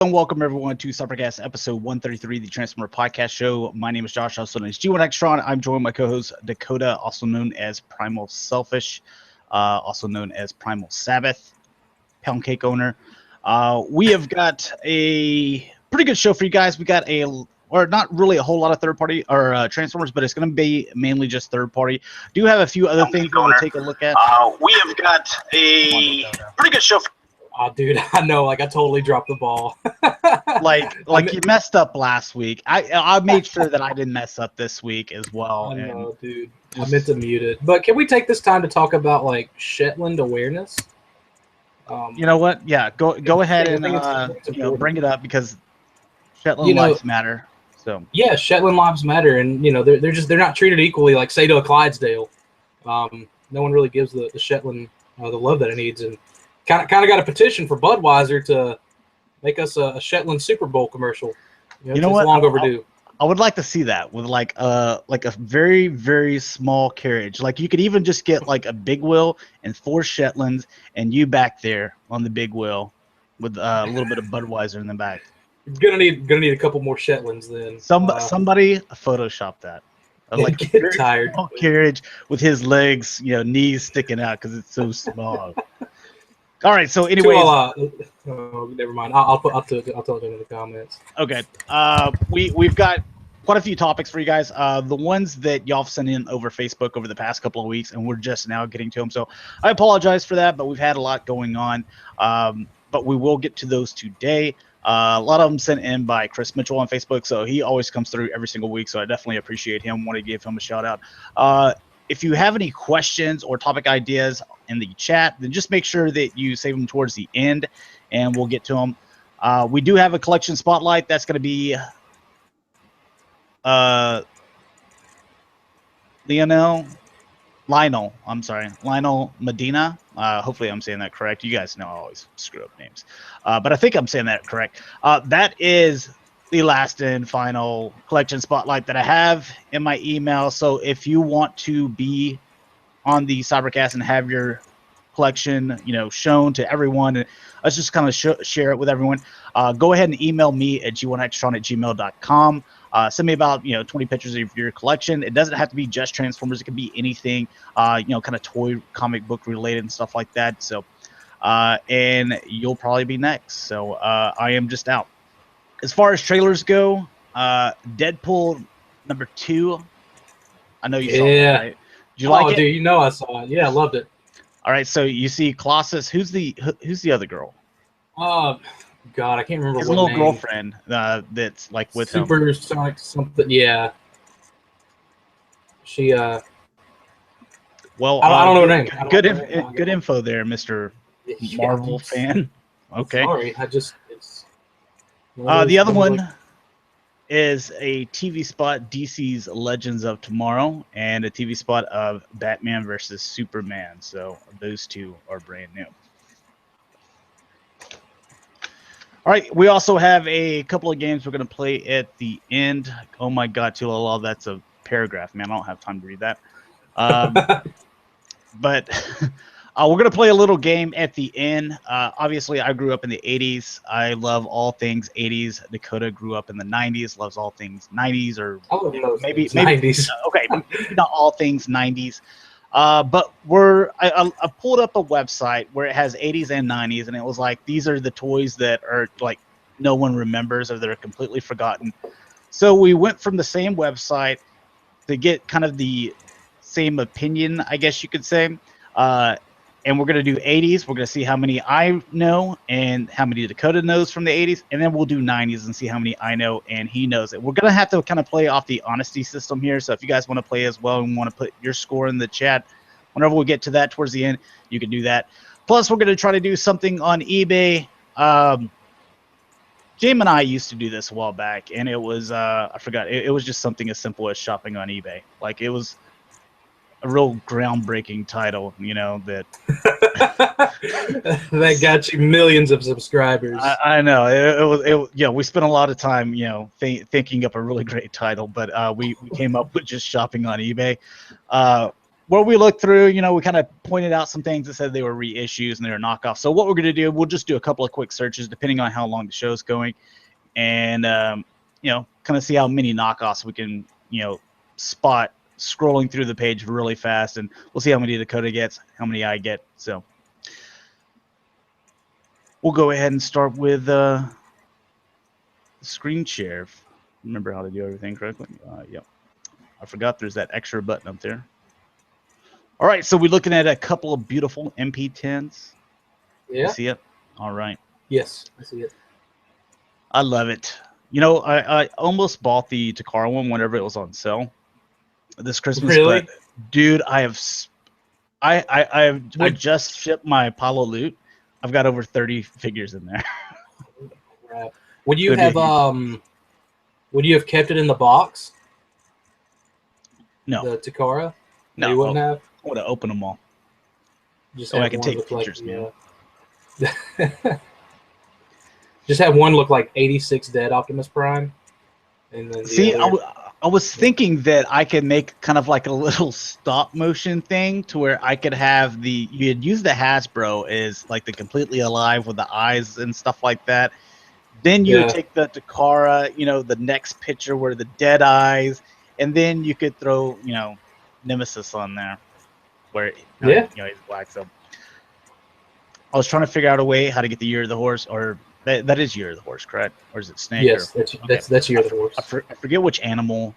And welcome everyone to Cybercast Episode 133, the Transformer Podcast Show. My name is Josh, also known as G1 Extron. I'm joined by co-host Dakota, also known as Primal Selfish, also known as Primal Sabbath, Pound Cake Owner. We have got a pretty good show for you guys. We got or not really a whole lot of third-party or Transformers, but it's going to be mainly just third-party. Do have a few other things we're going to take a look at. We have got a pretty good show. Oh, dude, I know. Like, I totally dropped the ball. like you messed up last week. I made sure that I didn't mess up this week as well. I know, dude. I meant to mute it. But can we take this time to talk about, like, Shetland awareness? You know what? Yeah, go ahead and bring it up because Shetland lives matter. So yeah, Shetland lives matter, and they're not treated equally like, say, to a Clydesdale. No one really gives the Shetland the love that it needs, and kind of got a petition for Budweiser to make us a Shetland Super Bowl commercial. You know what? It's long overdue. I would like to see that with like a very, very small carriage. Like you could even just get like a big wheel and 4 Shetlands and you back there on the big wheel with a little bit of Budweiser in the back. Gonna need a couple more Shetlands then. Somebody Photoshop that. Like get tired. Small carriage with his legs, knees sticking out because it's so small. All right. So anyway, never mind. I'll tell them in the comments. Okay. We've got quite a few topics for you guys. The ones that y'all have sent in over Facebook over the past couple of weeks, and we're just now getting to them. So I apologize for that, but we've had a lot going on. But we will get to those today. A lot of them sent in by Chris Mitchell on Facebook, so he always comes through every single week. So I definitely appreciate him. Want to give him a shout out. If you have any questions or topic ideas in the chat, then just make sure that you save them towards the end, and we'll get to them. We do have a collection spotlight. That's going to be Lionel Medina. Hopefully I'm saying that correct. You guys know I always screw up names. But I think I'm saying that correct. That is the last and final collection spotlight that I have in my email. So if you want to be on the Cybercast and have your collection, shown to everyone, and let's just kind of share it with everyone, go ahead and email me at g1extron@gmail.com. Send me about 20 pictures of your collection. It doesn't have to be just Transformers. It could be anything, kind of toy, comic book related and stuff like that. So, and you'll probably be next. So I am just out. As far as trailers go, Deadpool #2. I know you saw that, right? Did you like it? Dude, I saw it. Yeah, I loved it. All right, so you see Colossus. Who's the other girl? God, I can't remember. His what little name. girlfriend that's like with him. Supersonic something. Yeah. She. Well, I don't know her name. Good info there, Mr. Marvel fan. Okay. Sorry, it's the other one is a TV spot, DC's Legends of Tomorrow, and a TV spot of Batman versus Superman. So those two are brand new. All right, we also have a couple of games we're going to play at the end. Oh my God, Tulala, that's a paragraph, man. I don't have time to read that. But we're going to play a little game at the end. Obviously, I grew up in the 80s. I love all things 80s. Dakota grew up in the 90s, loves all things 90s, or maybe 90s. Okay, maybe not all things 90s. But I pulled up a website where it has 80s and 90s, and it was like, these are the toys that are like no one remembers or they're completely forgotten. So we went from the same website to get kind of the same opinion, I guess you could say. And we're going to do 80s. We're going to see how many I know and how many Dakota knows from the 80s. And then we'll do 90s and see how many I know and he knows it. We're going to have to kind of play off the honesty system here. So if you guys want to play as well and want to put your score in the chat, whenever we get to that towards the end, you can do that. Plus, we're going to try to do something on eBay. Jaim and I used to do this a while back, and it was, I forgot, it was just something as simple as shopping on eBay. Like, it was a real groundbreaking title, that that got you millions of subscribers. I know we spent a lot of time, thinking up a really great title, but we came up with just shopping on eBay. where we looked through, you know, we kind of pointed out some things that said they were reissues and they were knockoffs. So what we're going to do, we'll just do a couple of quick searches depending on how long the show's going, and you know, kind of see how many knockoffs we can, you know, spot scrolling through the page really fast, and we'll see how many Dakota gets, how many I get. So we'll go ahead and start with screen share. Remember how to do everything correctly. Yep. I forgot there's that extra button up there. All right, so we're looking at a couple of beautiful MP10s. Yeah. You see it? All right. Yes, I see it. I love it. You know, I almost bought the Takara one whenever it was on sale this Christmas. Really? But dude, I just shipped my Apollo loot. I've got over 30 figures in there. Right. Would you have kept it in the box? No. The Takara? No, you wouldn't have. I would have opened them all. Just so I can take pictures, man. Just have one look like 86 dead Optimus Prime, and then see, other... I was thinking that I could make kind of like a little stop motion thing to where I could have you had used the Hasbro as like the completely alive with the eyes and stuff like that. Then you would take the Takara, you know, the next picture where the dead eyes, and then you could throw, you know, Nemesis on there, where you know, he's black. So I was trying to figure out a way how to get the Year of the Horse, or that is Year of the Horse, correct? Or is it Snake? Yes, that's Year of the Horse. I forget which animal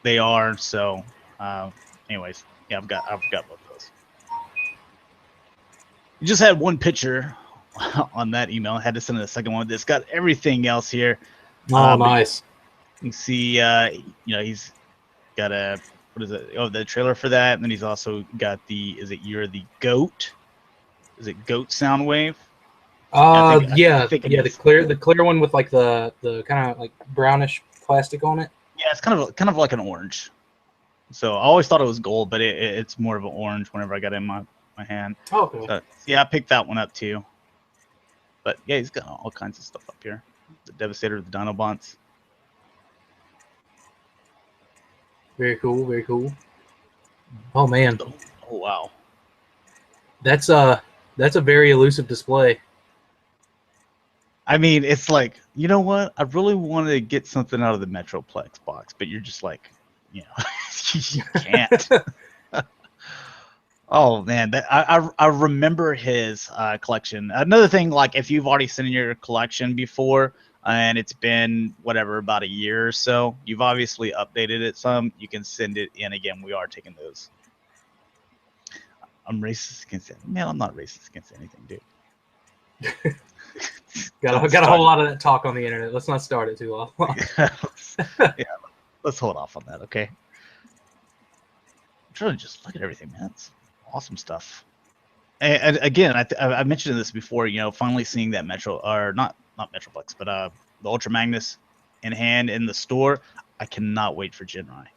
they are. So, anyways, yeah, I've got both of those. You just had one picture on that email. I had to send a second one. It's got everything else here. Oh, nice. You can see, you know, he's got what is it? Oh, the trailer for that. And then he's also got is it You're the Goat? Is it Goat Soundwave? The clear one with like the kind of like brownish plastic on it. Yeah, it's kind of like an orange. So I always thought it was gold, but it's more of an orange whenever I got it in my hand. Oh, okay. So, yeah, I picked that one up too. But yeah, he's got all kinds of stuff up here. The Devastator, the Dinobots. Very cool, very cool. Oh man. Oh wow. That's a very elusive display. I mean, it's like, you know what? I really wanted to get something out of the Metroplex box, but you're just like, you know, you can't. Oh man, I remember his collection. Another thing, like if you've already sent in your collection before and it's been whatever about a year or so, you've obviously updated it some. You can send it in again. We are taking those. I'm racist against it. Man, I'm not racist against anything, dude. got a whole lot of that talk on the internet. Let's not start it too long. Yeah, let's hold off on that, okay? I'm trying to just look at everything, man. It's awesome stuff. And again, I mentioned this before. You know, finally seeing that not Metroplex, but the Ultra Magnus in hand in the store. I cannot wait for Jinrai.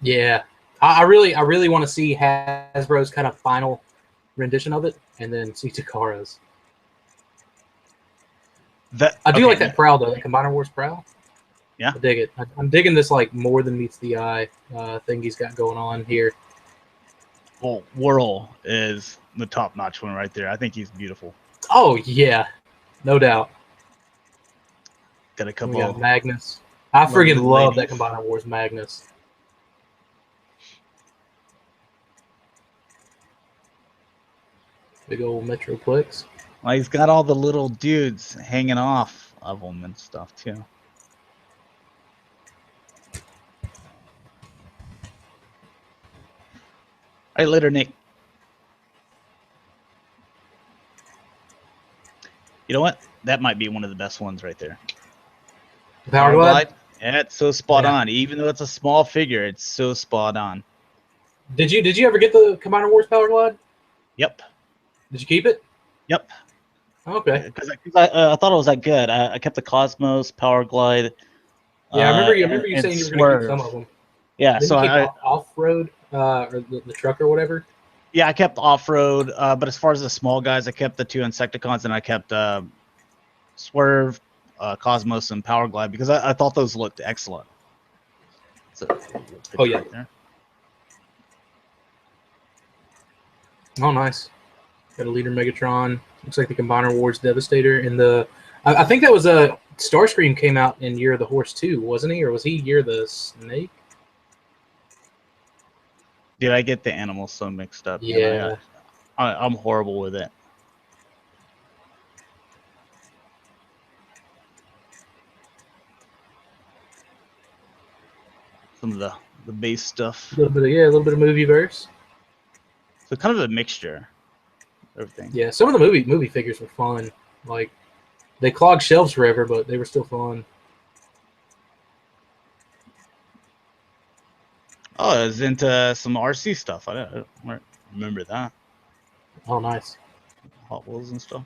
Yeah, I really want to see Hasbro's kind of final rendition of it, and then see Takara's. I do like that Prowl though, the Combiner Wars Prowl. Yeah, I dig it. I'm digging this like more than meets the eye thing he's got going on here. Well, Whirl is the top-notch one right there. I think he's beautiful. Oh yeah, no doubt. Got a couple. We got Magnus. I friggin' love that Combiner Wars Magnus. Big old Metroplex. Well, he's got all the little dudes hanging off of him and stuff too. All right, later, Nick. You know what? That might be one of the best ones right there. Power Glide? Yeah, it's so spot on. Even though it's a small figure, it's so spot on. Did you ever get the Combiner Wars Power Glide? Yep. Did you keep it? Yep. Okay. Because I thought it was that good. I kept the Cosmos Power Glide. Yeah, I remember you saying you were going to keep some of them. Yeah, Didn't so you keep off-road or the truck or whatever. Yeah, I kept off-road, but as far as the small guys, I kept the 2 Insecticons, and I kept Swerve, Cosmos, and Power Glide because I thought those looked excellent. So, oh yeah. Right there. Oh, nice. Got a leader Megatron. Looks like the Combiner Wars Devastator. And I think that was a Starscream came out in Year of the Horse too, wasn't he? Or was he Year of the Snake? Dude, I get the animals so mixed up. Yeah. I'm horrible with it. Some of the base stuff. A little bit of movie verse. So kind of a mixture. Everything. Yeah, some of the movie figures were fun. Like they clogged shelves forever, but they were still fun. Oh, I was into some RC stuff. I don't remember that. Oh, nice. Hot Wheels and stuff.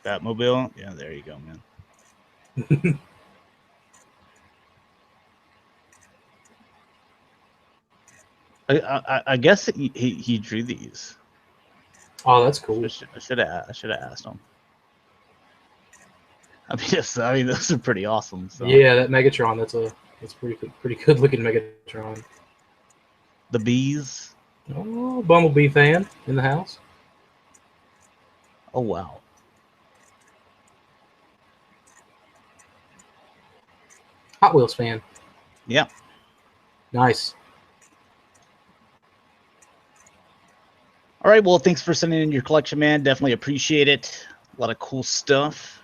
Batmobile. Yeah, there you go, man. I guess he drew these. Oh, that's cool. I should have asked him. I mean, those are pretty awesome. So. Yeah, that Megatron. That's pretty good looking Megatron. The bees. Oh, Bumblebee fan in the house. Oh wow. Hot Wheels fan. Yeah. Nice. All right. Well, thanks for sending in your collection, man. Definitely appreciate it. A lot of cool stuff.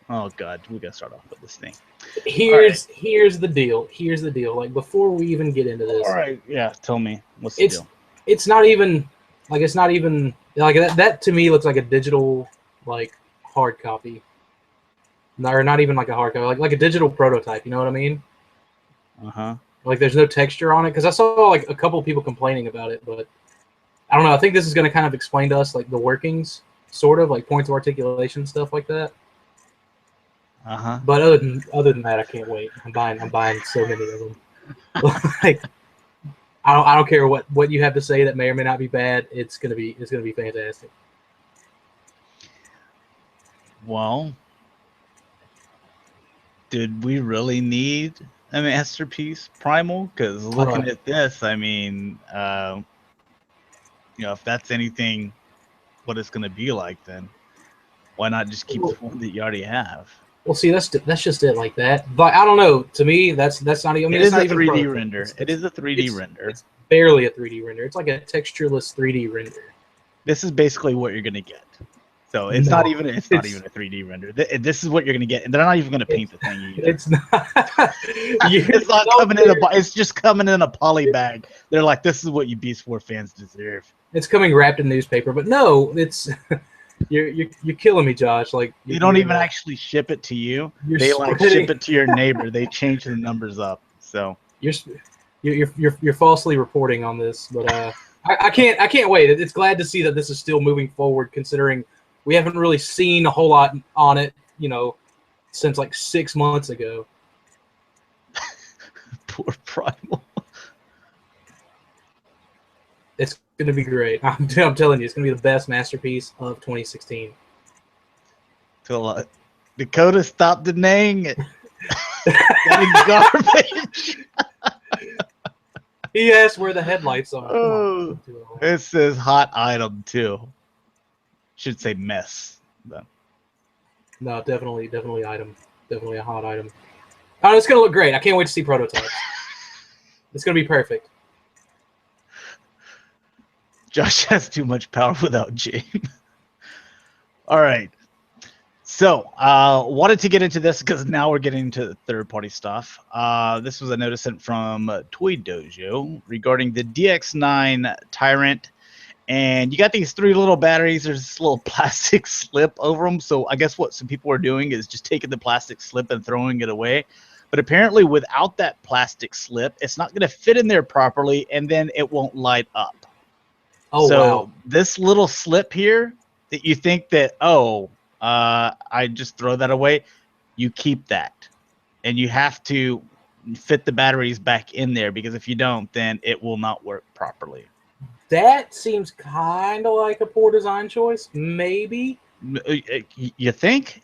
Oh God, we gotta start off with this thing. Here's the deal. Here's the deal. Like before we even get into this. All right. Yeah. Tell me what's the deal. It's not even like that to me looks like a digital like hard copy. Or not even like a hard copy, like a digital prototype. You know what I mean? Like there's no texture on it because I saw like a couple of people complaining about it, but I don't know. I think this is going to kind of explain to us like the workings, sort of like points of articulation, stuff like that. But other than that, I can't wait. I'm buying so many of them. Like I don't care what you have to say that may or may not be bad. It's gonna be fantastic. Well, did we really need a masterpiece Primal? Because looking at this, I mean, if that's anything, what it's gonna be like, then why not just keep the one that you already have? Well, see, that's just it like that. But I don't know. To me, that's not even. I mean, it is a 3D render. It is a 3D render. It's barely a 3D render. It's like a textureless 3D render. This is basically what you're gonna get. So it's not even a 3D render. This is what you're gonna get, and they're not even gonna paint the thing either. It's not. It's not coming in it's just coming in a poly bag. They're like, this is what you Beast War fans deserve. It's coming wrapped in newspaper, but no, it's. You're killing me, Josh. Like you don't even actually ship it to you. They like ship it to your neighbor. They change the numbers up. So you're falsely reporting on this, but I can't wait. It's glad to see that this is still moving forward, considering we haven't really seen a whole lot on it, since like 6 months ago. Poor Primal. It's going to be great. I'm telling you, it's going to be the best masterpiece of 2016. Dakota, stop denying it. That is garbage. He asked where the headlights are. Oh, it says hot item too. Should say mess. But. No, definitely item. Definitely a hot item. Oh, it's going to look great. I can't wait to see prototypes. It's going to be perfect. Josh has too much power without Jaim. All right. So, wanted to get into this because now we're getting into third-party stuff. This was a notice sent from Toy Dojo regarding the DX9 Tyrant. And you got these 3 little batteries. There's this little plastic slip over them. So I guess what some people are doing is just taking the plastic slip and throwing it away. But apparently without that plastic slip, it's not going to fit in there properly, and then it won't light up. Oh, so wow. This little slip here that you think that, I just throw that away, you keep that. And you have to fit the batteries back in there, because if you don't, then it will not work properly. That seems kind of like a poor design choice, maybe. You think?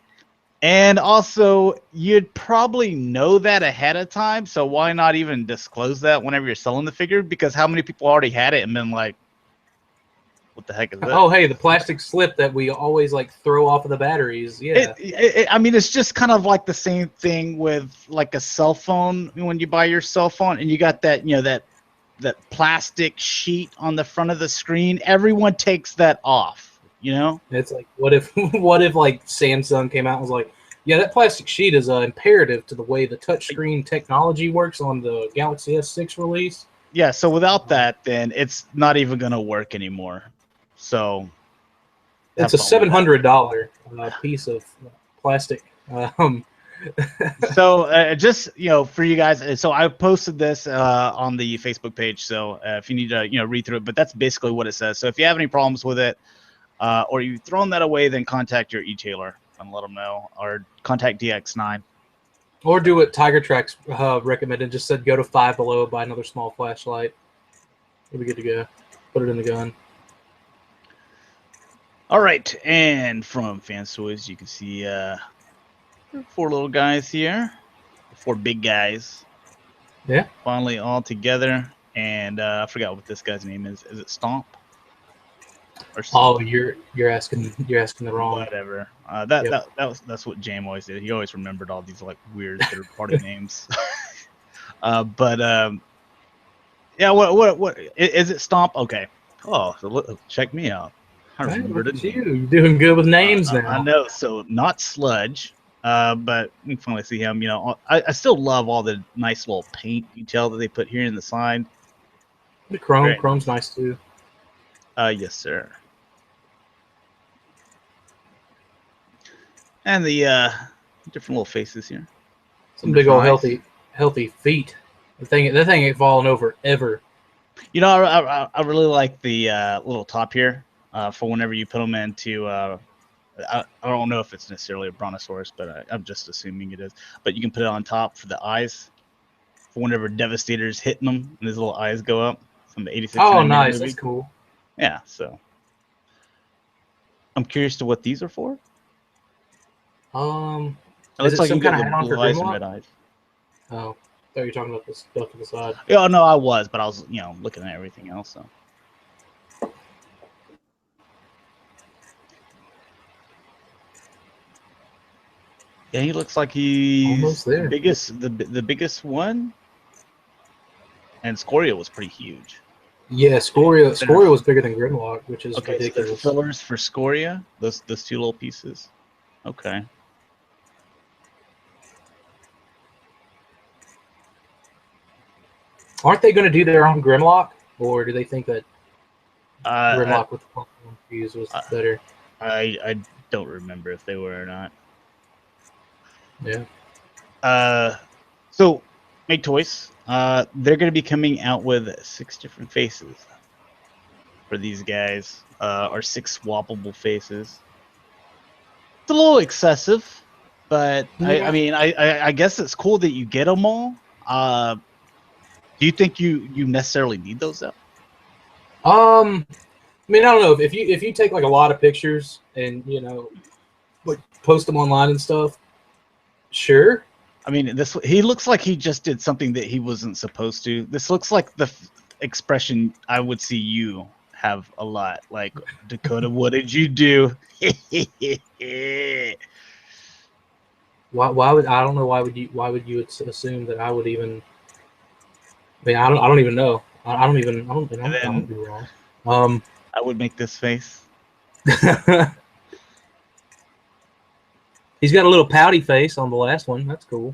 And also, you'd probably know that ahead of time, so why not even disclose that whenever you're selling the figure? Because how many people already had it and been like, What the heck is that? Oh, hey, the plastic slip that we always like throw off of the batteries. Yeah. I mean, it's just kind of like the same thing with like a cell phone. When you buy your cell phone and you got that, that plastic sheet on the front of the screen, everyone takes that off, It's like, what if like Samsung came out and was like, yeah, that plastic sheet is imperative to the way the touchscreen technology works on the Galaxy S6 release. Yeah, so without that, then it's not even going to work anymore. So it's a $700 piece of plastic. So just for you guys, so I posted this on the Facebook page. So if you need to read through it, but that's basically what it says. So if you have any problems with it, or you've thrown that away, then contact your e-tailer and let them know, or contact DX9. Or do what Tiger Tracks recommended. Just said go to Five Below, buy another small flashlight. We'll be good to go. Put it in the gun. All right, and from Fans Toys, you can see 4 little guys here, 4 big guys. Yeah. Finally all together, and I forgot what this guy's name is. Is it Stomp? Oh, you're asking the wrong. Whatever. That's what Jaim always did. He always remembered all these like weird third-party names. But yeah. What is it? Stomp? Okay. Oh, so look, check me out. I remembered it. You're doing good with names now. I know. So not Sludge. But you can finally see him. I still love all the nice little paint detail that they put here in the side. The chrome's nice too. Yes, sir. And the different little faces here. Some big old healthy feet. The thing ain't falling over ever. I really like the little top here for whenever you put them into. I don't know if it's necessarily a brontosaurus, but I'm just assuming it is. But you can put it on top for the eyes, for whenever Devastator's hitting them and his little eyes go up from the 86. Oh, nice! Movie. That's cool. Yeah, so I'm curious to what these are for. It looks like some you got kind of the blue eyes and red eyes. Oh, I thought you were talking about the stuff to the side. Yeah, no, I was, but I was, looking at everything else. So. Yeah, he looks like he's almost there. The biggest one. And Scoria was pretty huge. Yeah, Scoria was bigger than Grimlock, which is ridiculous. So fillers for Scoria, those 2 little pieces. Okay. Aren't they going to do their own Grimlock, or do they think that Grimlock with the Pokemon fuse was better? I don't remember if they were or not. Yeah. So Make Toys. They're going to be coming out with 6 different faces for these guys, or 6 swappable faces. It's a little excessive, but yeah. I guess it's cool that you get them all. Do you think you necessarily need those though? I don't know if you take like a lot of pictures and like post them online and stuff. Sure. I mean, he looks like he just did something that he wasn't supposed to. This looks like the expression I would see you have a lot. Like, Dakota, what did you do? Why would you assume that I would even? I don't even know. I don't be wrong. I would make this face. He's got a little pouty face on the last one. That's cool.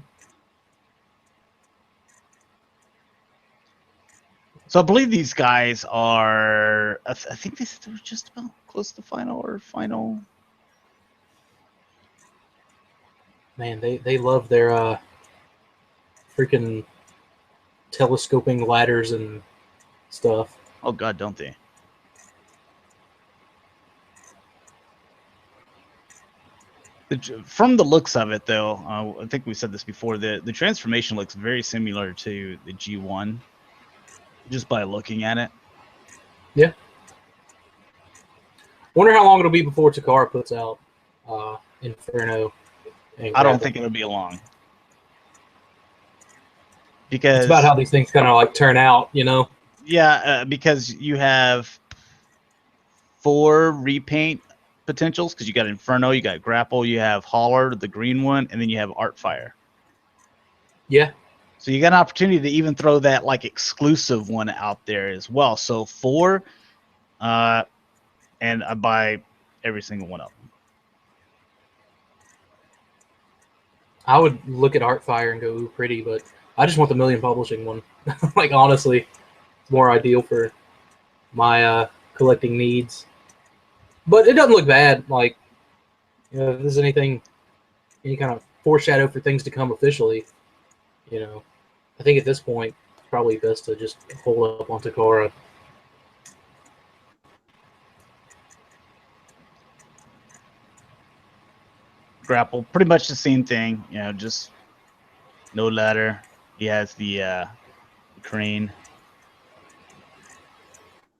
So I believe these guys are. I think they were just about close to final. Man, they love their freaking telescoping ladders and stuff. Oh God, don't they? From the looks of it, though, I think we said this before. The transformation looks very similar to the G1, just by looking at it. Yeah. Wonder how long it'll be before Takara puts out Inferno. I don't think it'll be long. Because it's about how these things kind of like turn out, Yeah, because you have 4 repaint potentials because you got Inferno, you got Grapple, you have Holler, the green one, and then you have Artfire. Yeah. So you got an opportunity to even throw that like exclusive one out there as well. So 4, and I buy every single one of them. I would look at Artfire and go, ooh, pretty, but I just want the Million Publishing one. Like, honestly, it's more ideal for my collecting needs. But it doesn't look bad. Like, you know, if there's anything, any kind of foreshadow for things to come officially, you know, I think at this point, it's probably best to just hold up on Takara. Grapple, pretty much the same thing, you know, just no ladder. He has the crane.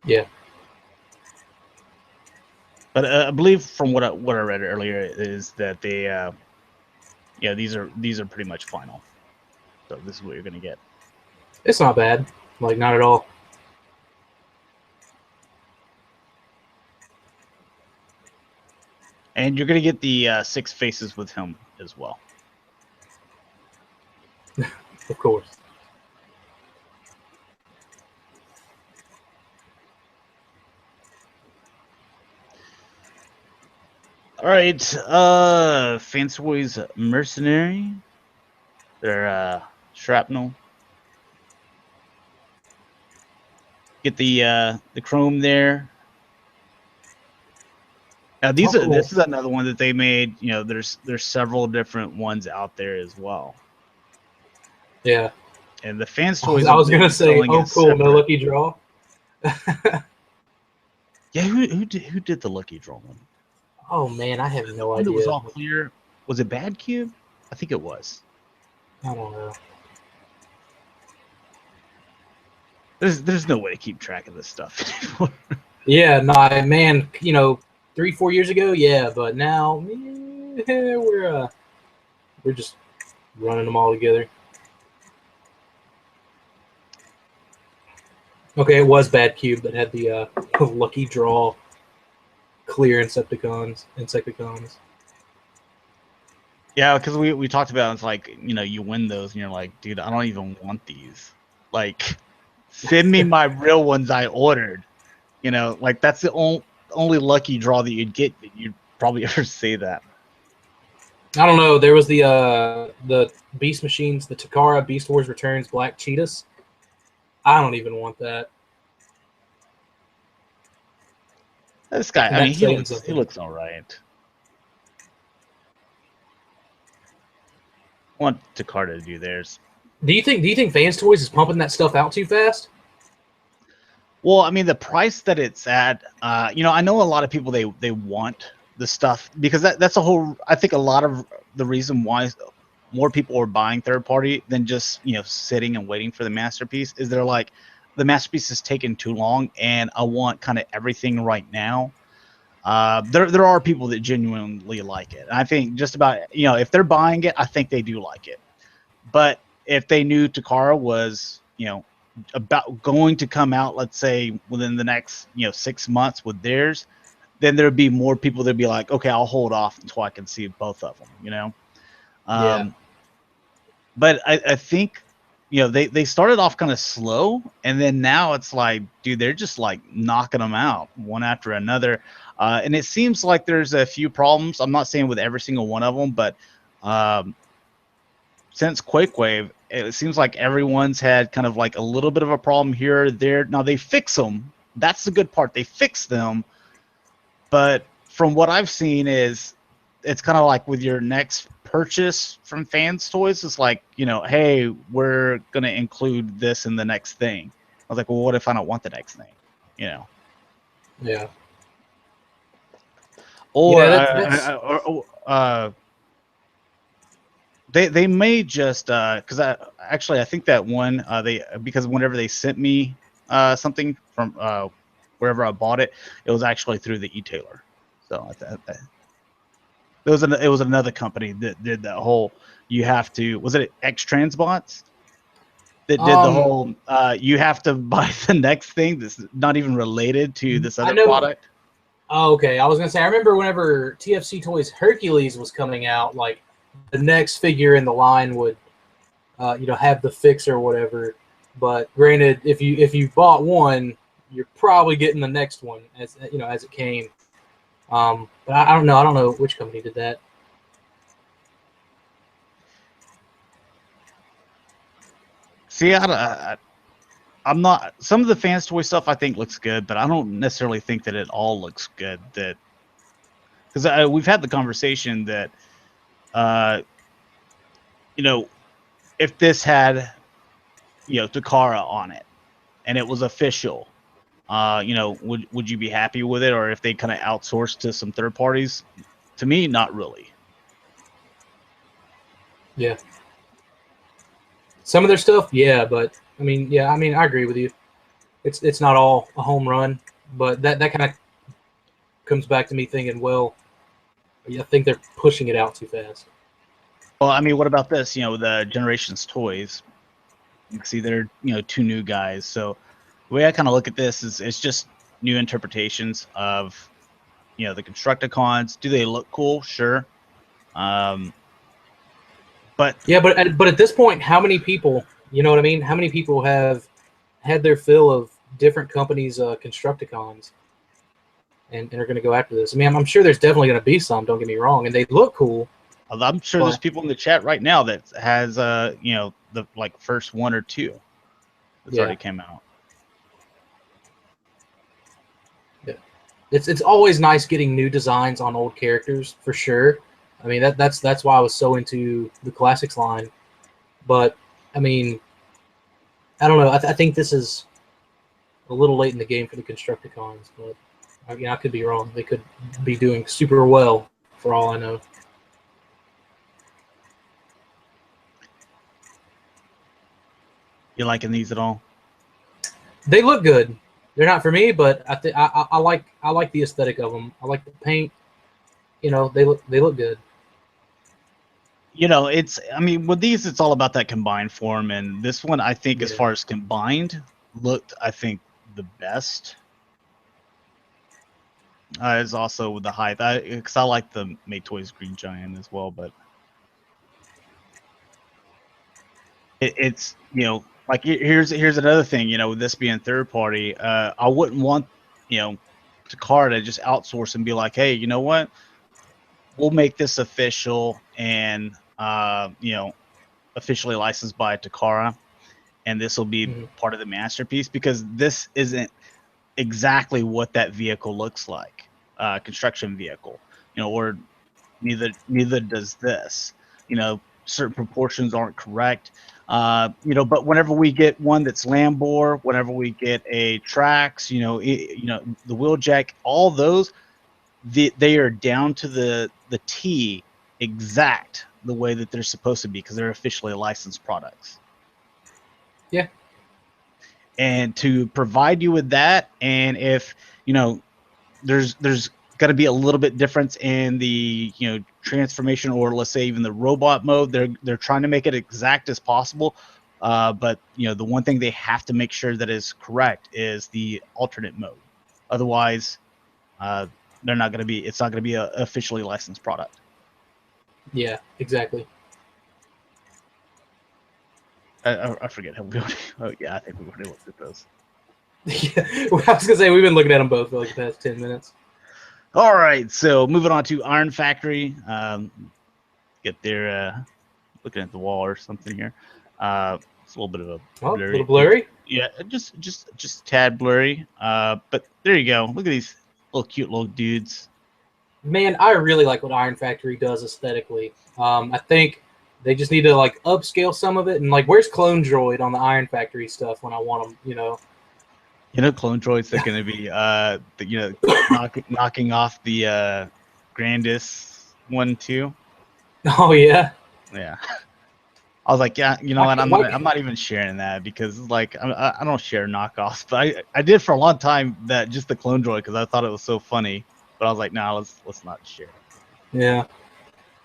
Yeah. But I believe from what I read earlier is that they, yeah, these are pretty much final. So this is what you're gonna get. It's not bad. Like, not at all. And you're gonna get the 6 faces with him as well. Of course. All right, Fancy's Mercenary. They're Shrapnel. Get the chrome there. Now these cool. This is another one that they made. You know, there's several different ones out there as well. Yeah. And the Fans Toys. I was gonna say, oh, cool, separate. no lucky draw. Yeah, who did the lucky draw one? Oh man, I have no idea. It was all clear. Was it Bad Cube? I think it was. I don't know. There's no way to keep track of this stuff anymore. Yeah, nah, man. You know, 3-4 years ago, yeah, but now we're just running them all together. Okay, it was Bad Cube that had the lucky draw clear Insecticons. Yeah, because we talked about it, it's like, you know, you win those and you're like, dude, I don't even want these. Like, send me my real ones I ordered. You know, like that's the only lucky draw that you'd get that you'd probably ever say that. I don't know. There was the Beast Machines, the Takara Beast Wars Returns Black Cheetahs. I don't even want that. This guy, And I mean, that's he looks all right. I want Takara to do theirs. Do you think Fans Toys is pumping that stuff out too fast? Well, I mean, the price that it's at, you know, I know a lot of people they want the stuff because that's a whole. I think a lot of the reason why more people are buying third party than just, you know, sitting and waiting for the masterpiece is they're like, the masterpiece is taking too long and I want kind of everything right now. There are people that genuinely like it. And I think just about, you know, if they're buying it, I think they do like it. But if they knew Takara was, you know, about going to come out, let's say within the next, you know, 6 months with theirs, then there'd be more people that'd be like, okay, I'll hold off until I can see both of them, you know? Yeah. But I think, you know, they started off kind of slow, and then now it's like, dude, they're just like knocking them out one after another. And it seems like there's a few problems. I'm not saying with every single one of them, but since QuakeWave, it seems like everyone's had kind of like a little bit of a problem here or there. Now they fix them. That's the good part. They fix them. But from what I've seen is it's kind of like with your next purchase from Fans Toys, it's like, you know, hey, we're going to include this in the next thing. I was like, well, what if I don't want the next thing? You know? Yeah. Or, yeah, they may just because I think that one because whenever they sent me something from wherever I bought it, it was actually through the e-tailer. So it was another company that did that whole, you have to, was it X Transbots that did the whole you have to buy the next thing that's not even related to this other product? Oh, okay. I was gonna say I remember whenever TFC Toys Hercules was coming out, like the next figure in the line would, have the fix or whatever. But granted, if you bought one, you're probably getting the next one as it came. But I don't know. I don't know which company did that. See, I'm not. Some of the fans toy stuff I think looks good, but I don't necessarily think that it all looks good. That because we've had the conversation that, uh, you know, if this had, Takara on it and it was official, would you be happy with it, or if they kind of outsourced to some third parties? To me, not really. Yeah. Some of their stuff, yeah, but I mean, I agree with you. It's not all a home run, but that kind of comes back to me thinking, well, I think they're pushing it out too fast. Well, I mean, what about this? The Generations toys. You can see they're two new guys. So the way I kind of look at this is it's just new interpretations of the Constructicons. Do they look cool? Sure. But yeah, but at this point, how many people? You know what I mean? How many people have had their fill of different companies' Constructicons, and are going to go after this? I mean, I'm sure there's definitely going to be some. Don't get me wrong, and they look cool. I'm sure there's people in the chat right now that has the first one or two that's already came out. Yeah, it's always nice getting new designs on old characters for sure. I mean that's why I was so into the classics line. But I mean, I don't know. I think this is a little late in the game for the Constructicons, but I could be wrong. They could be doing super well for all I know. You liking these at all? They look good. They're not for me, but I like the aesthetic of them. I like the paint. They look good. I mean, with these, it's all about that combined form, and this one, I think, as far as combined, looked, I think, the best. Is also with the height, because I like the Make Toys Green Giant as well, but it's like here's another thing, with this being third party, I wouldn't want Takara to just outsource and be like, hey, you know what, we'll make this official and officially licensed by Takara, and this will be part of the masterpiece, because this isn't exactly what that vehicle looks like, construction vehicle, or neither does this. Certain proportions aren't correct. But whenever we get one that's Lambor, whenever we get a Trax, the Wheeljack, all those, they are down to the T exact the way that they're supposed to be, because they're officially licensed products. Yeah. And to provide you with that, and if there's got to be a little bit difference in the transformation, or let's say even the robot mode, they're trying to make it exact as possible, but the one thing they have to make sure that is correct is the alternate mode. Otherwise, it's not going to be a officially licensed product. Yeah, exactly. I forget how we oh yeah, I think we already looked at those. Yeah, well, I was gonna say we've been looking at them both for like the past 10 minutes. All right, so moving on to Iron Factory. Get there, looking at the wall or something here. It's a little bit of a blurry. A little blurry? Yeah, just a tad blurry. But there you go. Look at these little cute little dudes. Man, I really like what Iron Factory does aesthetically. I think they just need to like upscale some of it, and like, where's Clone Droid on the Iron Factory stuff when I want them? Clone Droids are going to be knocking off the Grandis one too. Oh yeah. Yeah. I was like, yeah, you know what? I'm not even sharing that, because like I don't share knockoffs, but I did for a long time, that just the Clone Droid, because I thought it was so funny. But I was like, nah, let's not share. Yeah.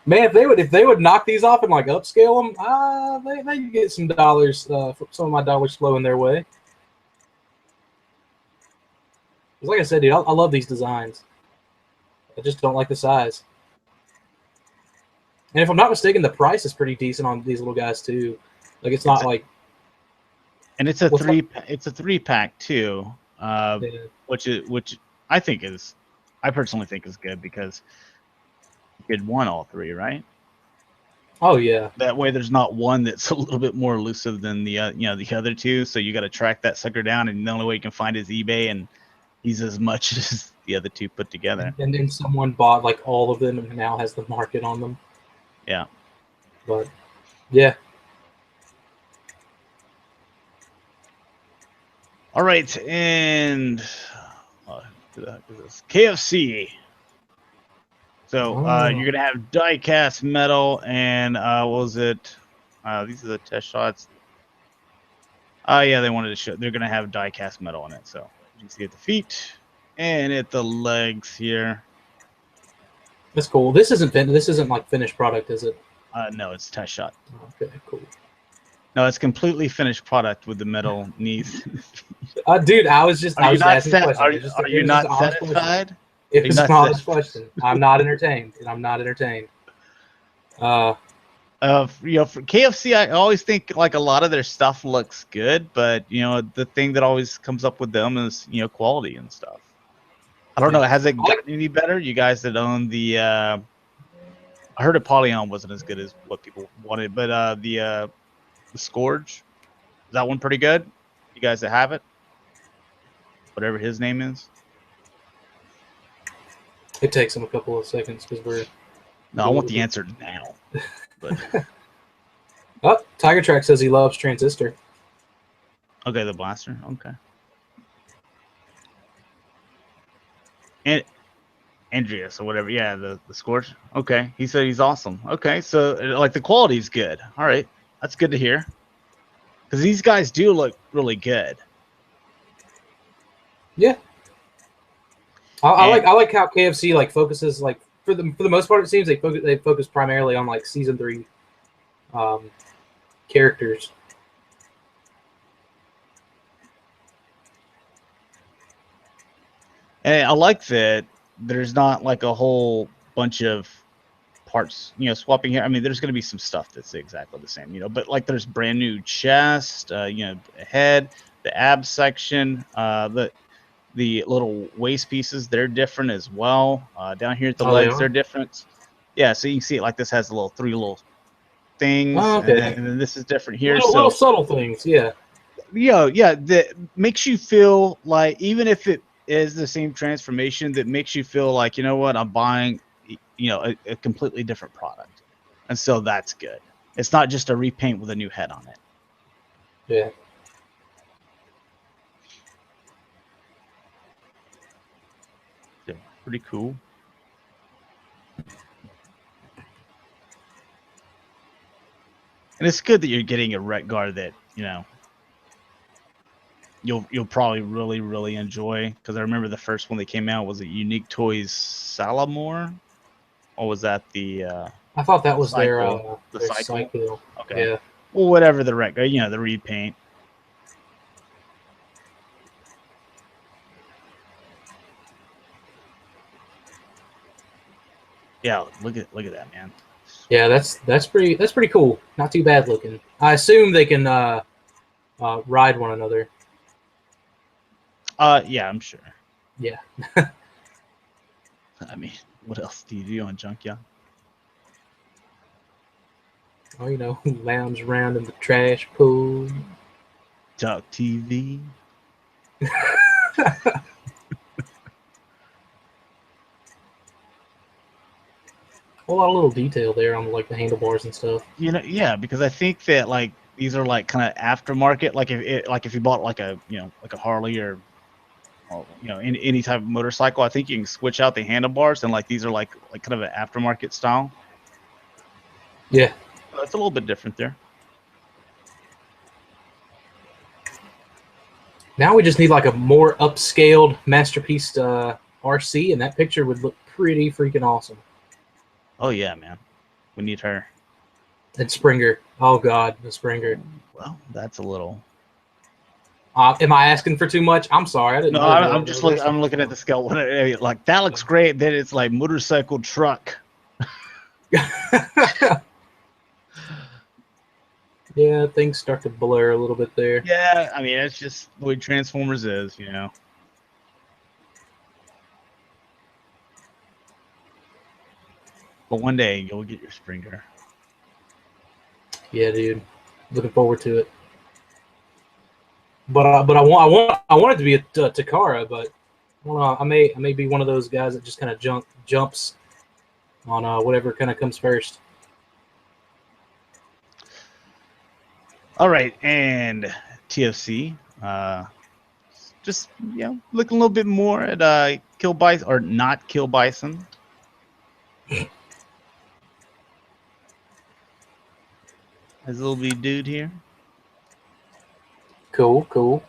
Man, if they would knock these off and like upscale them, they could get some dollars. Some of my dollars flowing their way. Like I said, dude, I love these designs. I just don't like the size. And if I'm not mistaken, the price is pretty decent on these little guys too. Like it's not like. And it's a three pack too, which I think is, I personally think is good because you could want all three, right? Oh yeah. That way, there's not one that's a little bit more elusive than the the other two. So you got to track that sucker down, and the only way you can find is eBay, and he's as much as the other two put together. And then someone bought like all of them and now has the market on them. Yeah. But yeah. All right, and KFC. So you're gonna have die-cast metal, and what was it? These are the test shots. Oh yeah, they wanted to show. They're gonna have die-cast metal in it. So you can see at the feet and at the legs here. That's cool. This isn't like finished product, is it? No, it's test shot. Okay, cool. No, it's completely finished product with the metal knees. Dude, I was Are you not asking questions. Are you not satisfied? It was an honest question. I'm not entertained, and I'm not entertained. For KFC, I always think like a lot of their stuff looks good, but the thing that always comes up with them is quality and stuff. I don't know. Has it gotten any better? You guys that own the, I heard Apollyon wasn't as good as what people wanted, but the Scourge, is that one pretty good? You guys that have it, whatever his name is. It takes him a couple of seconds because we're. No, I want the answer now. But oh, Tiger Track says he loves Transistor. Okay, the blaster. Okay. And Andreas or whatever. Yeah, the Scorch. Okay, he said he's awesome. Okay, so like the quality's good. All right, that's good to hear. Because these guys do look really good. Yeah. I like how KFC like focuses like for the most part it seems they focus primarily on like season 3 characters. And I like that there's not like a whole bunch of parts, swapping here. I mean, there's going to be some stuff that's exactly the same, but like there's brand new chest, head, the ab section, the little waist pieces, they're different as well. Down here at the legs, they're different. Yeah, so you can see it like this has three little things, and then this is different here. Little subtle things, yeah. Yeah, that makes you feel like, even if it is the same transformation, that makes you feel like, you know what, I'm buying, a completely different product. And so that's good. It's not just a repaint with a new head on it. Yeah. Pretty cool. And it's good that you're getting a Ret Guard that, you'll probably really, really enjoy. Because I remember the first one that came out was a Unique Toys Salamore? Or was that the... I thought that was cycle? their cycle. Okay. Yeah. Well, whatever the Ret Guard, the repaint. Yeah, look at that, man. Yeah, that's pretty cool. Not too bad looking. I assume they can ride one another. Yeah, I'm sure. Yeah. I mean, what else do you do on Junkyard? Oh, lounge around in the trash pool. Talk TV. A lot of little detail there on like the handlebars and stuff. Yeah, because I think that like these are like kind of aftermarket. Like if you bought like a like a Harley or any type of motorcycle, I think you can switch out the handlebars, and like these are like kind of an aftermarket style. Yeah, it's a little bit different there. Now we just need like a more upscaled masterpiece RC, and that picture would look pretty freaking awesome. Oh yeah, man, we need her. And Springer. Oh god, the Springer. Well, that's a little. Am I asking for too much? I'm sorry. I didn't No, know I'm just looking. I'm looking at the scale. Like that looks great. Then it's like motorcycle truck. Yeah, things start to blur a little bit there. Yeah, I mean it's just the way Transformers is, you know. But one day you'll get your Springer. Yeah, dude. Looking forward to it. But I want it to be a Takara, but I may be one of those guys that just kind of jumps on whatever kind of comes first. All right, and TFC, just looking a little bit more at Kill Bison or not Kill Bison. There's a little bitty dude here. Cool.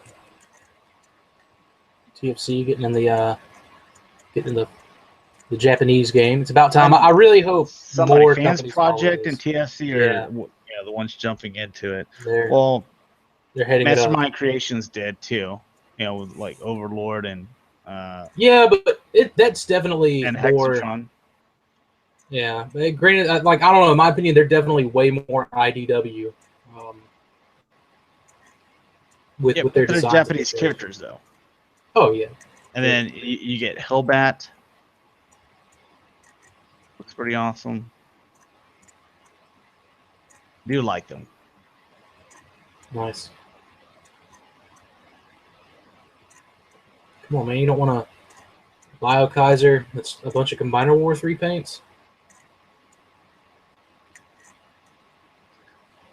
TFC getting in the Japanese game. It's about time. I really hope more Fans companies Project follow and this. TFC are the ones jumping into it. They're heading Mastermind it up. Creations did too. You know, with like Overlord and yeah, but that's definitely and more. Hexatron. Yeah, granted, like I don't know. In my opinion, they're definitely way more IDW with their they're designs. Japanese characters though. Oh yeah. And then you get Hellbat. Looks pretty awesome. Do like them. Nice. Come on, man. You don't want to Bio Kaiser. That's a bunch of Combiner Wars repaints.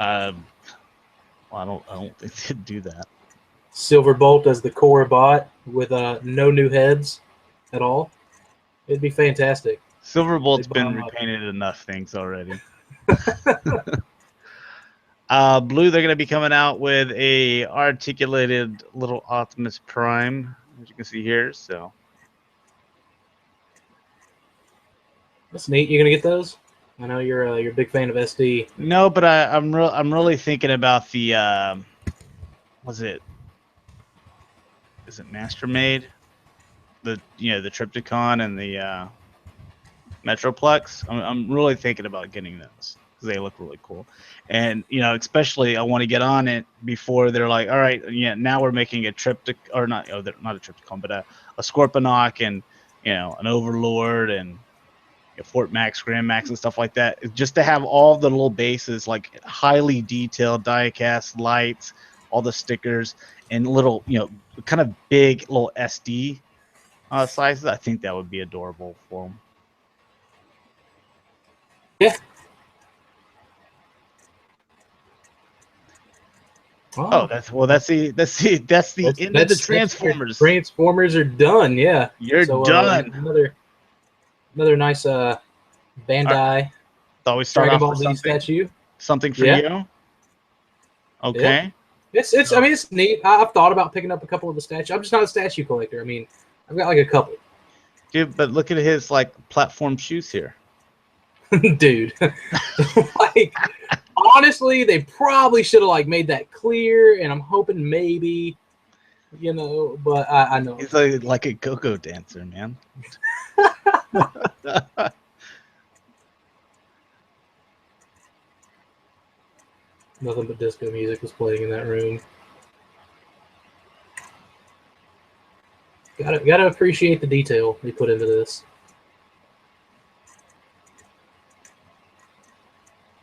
Well, I don't think they'd do that. Silverbolt as the core bot with no new heads at all. It'd be fantastic. Silverbolt's been repainted enough things already. Blue, they're going to be coming out with a articulated little Optimus Prime, as you can see here. So that's neat. You gonna get those? I know you're a big fan of SD. No, but I'm really thinking about the was it? Is it Mastermade? The the Triptychon and the Metroplex. I'm really thinking about getting those because they look really cool, and especially I want to get on it before they're like, all right, now we're making a Triptych or not, not a Triptychon, but a Scorponok and an Overlord and Fort Max, Grand Max, and stuff like that. Just to have all the little bases, like highly detailed die-cast lights, all the stickers, and little kind of big little SD sizes. I think that would be adorable for them. Yeah. Oh, that's the end of the Transformers. Transformers are done. Yeah, you're done. Another nice Bandai. Thought we start Dragon off Ball Z statue. Something for you. Okay. Yeah. It's I mean it's neat. I've thought about picking up a couple of the statues. I'm just not a statue collector. I mean, I've got like a couple. Dude, but look at his like platform shoes here. Dude. Like honestly, they probably should have like made that clear, and I'm hoping maybe, but I know he's like a go-go dancer, man. Nothing but disco music was playing in that room. Gotta appreciate the detail they put into this.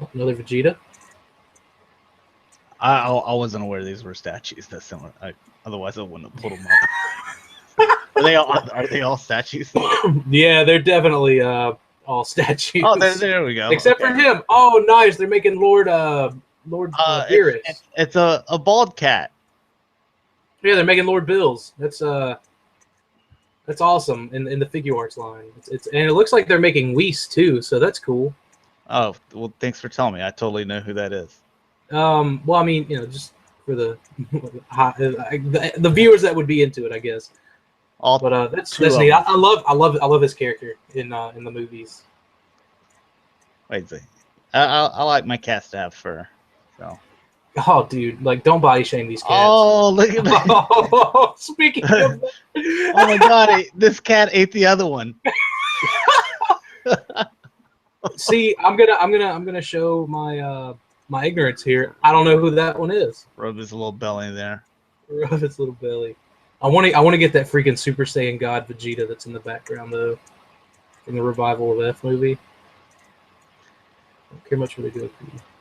Oh, another Vegeta. I wasn't aware these were statues. That's similar. Otherwise, I wouldn't have pulled them up. Are they all statues? Yeah, they're definitely all statues. Oh, there we go. Except for him. Oh, nice. They're making Lord Beerus. It's a bald cat. Yeah, they're making Lord Bills. That's awesome in the figure arts line. It's and it looks like they're making Whis too, so that's cool. Oh, well, thanks for telling me. I totally know who that is. Well, I mean, just for the viewers that would be into it, I guess. But that's neat. I love his character in the movies. Wait a second. I like my cats to have fur. So Oh, dude, like don't body shame these cats. Oh, look at that! Oh, speaking of, Oh my god, this cat ate the other one. see, I'm gonna show my my ignorance here. I don't know who that one is. Rub his little belly there. Rub its little belly. I want to get that freaking Super Saiyan God Vegeta that's in the background though, from the Revival of F movie. I don't care much what they do.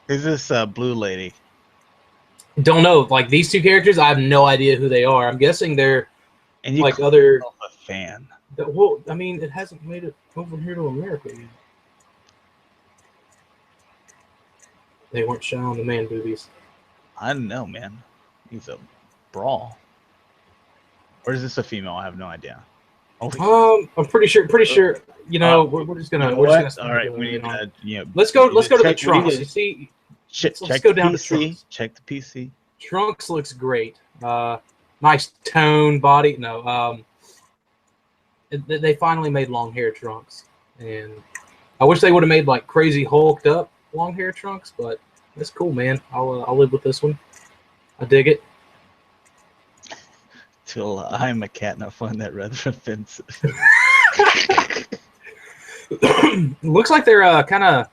Who's this blue lady? Don't know. Like these two characters, I have no idea who they are. I'm guessing they're And you like other. a fan. Well, I mean, it hasn't made it over here to America yet. They weren't shy on the man boobies. I don't know, man. He's a brawl. Or is this a female? I have no idea. Oh, I'm pretty sure. You know, we're just gonna. All right, we need to. Let's go to the trunks. You see, let's go down to trunks. Check the PC. Trunks looks great. Nice tone body. No, they finally made long hair Trunks, and I wish they would have made like crazy hulked up long hair Trunks, but that's cool, man. I'll live with this one. I dig it. Till I'm a cat and I find that rather offensive. Looks like they're kind of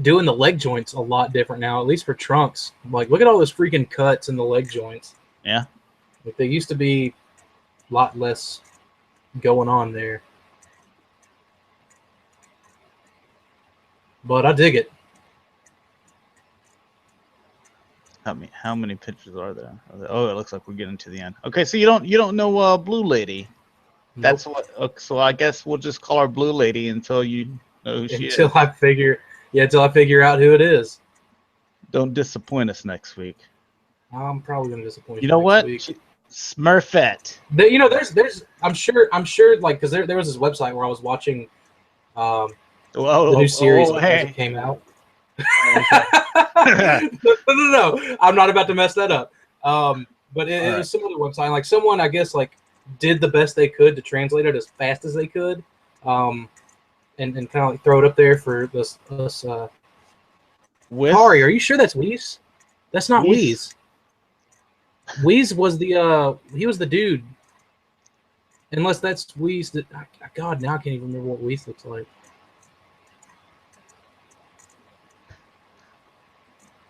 doing the leg joints a lot different now, at least for Trunks. Like, look at all those freaking cuts in the leg joints. Yeah. Like, they used to be a lot less going on there. But I dig it. How many pictures are there? Oh, it looks like we're getting to the end. Okay, so you don't know Blue Lady. Nope. That's what. So I guess we'll just call her Blue Lady until you know who she is. Until I figure out who it is. Don't disappoint us next week. I'm probably gonna disappoint you. You know what? Week. Smurfette. There's. I'm sure. Like, because there was this website where I was watching the new series as it came out. No. I'm not about to mess that up. But it was some other website. Like someone, I guess, like did the best they could to translate it as fast as they could, and kind of like throw it up there for us. Kari, are you sure that's Whis? That's not Whis. Whis was he was the dude. Unless that's Whis. God, now I can't even remember what Whis looks like.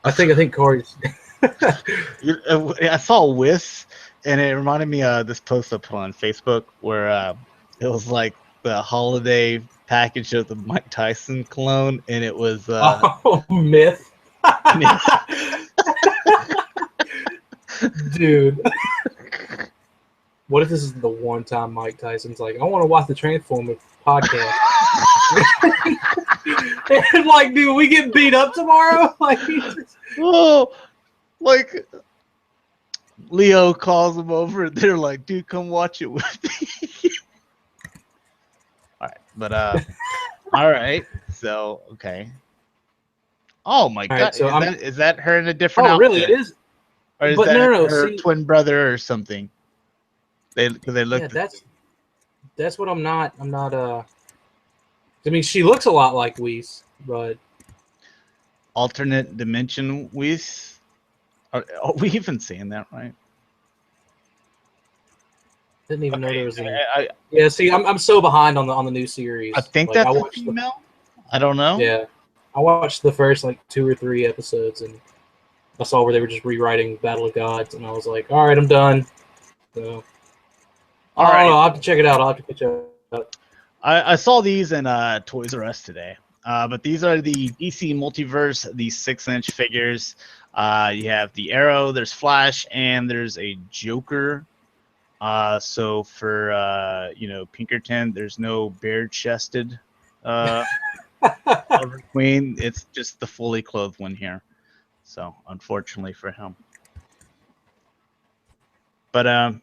I think Kari's. I saw Whis, and it reminded me of this post I put on Facebook where it was like the holiday package of the Mike Tyson cologne, and it was Myth. Dude. What if this is the one time Mike Tyson's like, I want to watch the Transformers podcast? And like, dude, we get beat up tomorrow? Like, like Leo calls him over and they're like, dude, come watch it with me. All right, but all right, so okay. Oh my god, right, so is that her in a different outfit? Really, it is. Or is that her twin brother or something? They look. Yeah, that's what I'm not. I mean, she looks a lot like Whis, but alternate dimension Whis. Are we even saying that right? Didn't even know there was a. Yeah, see, I'm so behind on the new series. I think like, that's a female. I don't know. Yeah, I watched the first like 2 or 3 episodes, and I saw where they were just rewriting Battle of Gods, and I was like, all right, I'm done. So, all right, I'll have to check it out. I'll have to catch up. I saw these in Toys R Us today, but these are the DC Multiverse, these 6-inch figures. You have the Arrow, there's Flash, and there's a Joker. So for Pinkerton, there's no bare-chested Queen. It's just the fully clothed one here. So unfortunately for him, but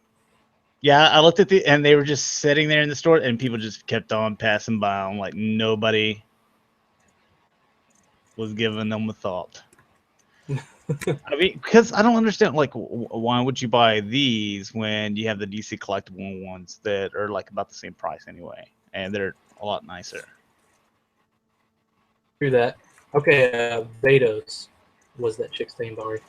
yeah, I looked at and they were just sitting there in the store, and people just kept on passing by them, like nobody was giving them a thought. I mean, because I don't understand, like, why would you buy these when you have the DC collectible ones that are like about the same price anyway, and they're a lot nicer. Through that. Okay, Vados. was that chick stained Bari.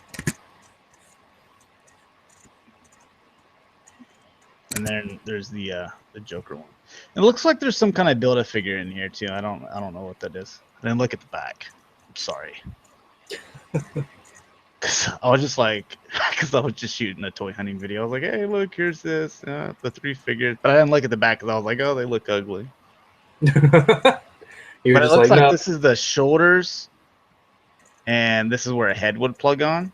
And then there's the Joker one. It looks like there's some kind of Build-A-Figure in here too. I don't know what that is. I didn't look at the back. I'm sorry. Cause I was just like, because I was just shooting a toy hunting video. I was like, hey, look, here's this, the 3 figures. But I didn't look at the back because I was like, oh, they look ugly. But it looks like this is the shoulders, and this is where a head would plug on.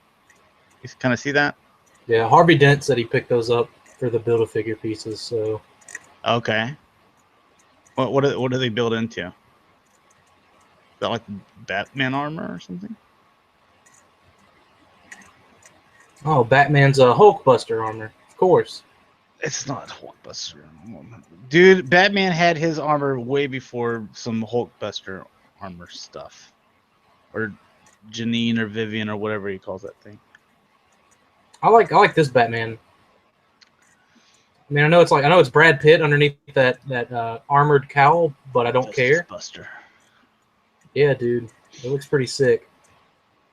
You kind of see that? Yeah, Harvey Dent said he picked those up for the Build-A-Figure pieces. So okay, what do they build into? Is that like Batman armor or something? Oh, Batman's Hulkbuster armor, of course. It's not Hulkbuster. Dude, Batman had his armor way before some Hulkbuster armor stuff. Or Janine or Vivian or whatever he calls that thing. I like this Batman. I mean, I know it's Brad Pitt underneath that armored cowl, but I don't care. Buster. Yeah, dude. It looks pretty sick.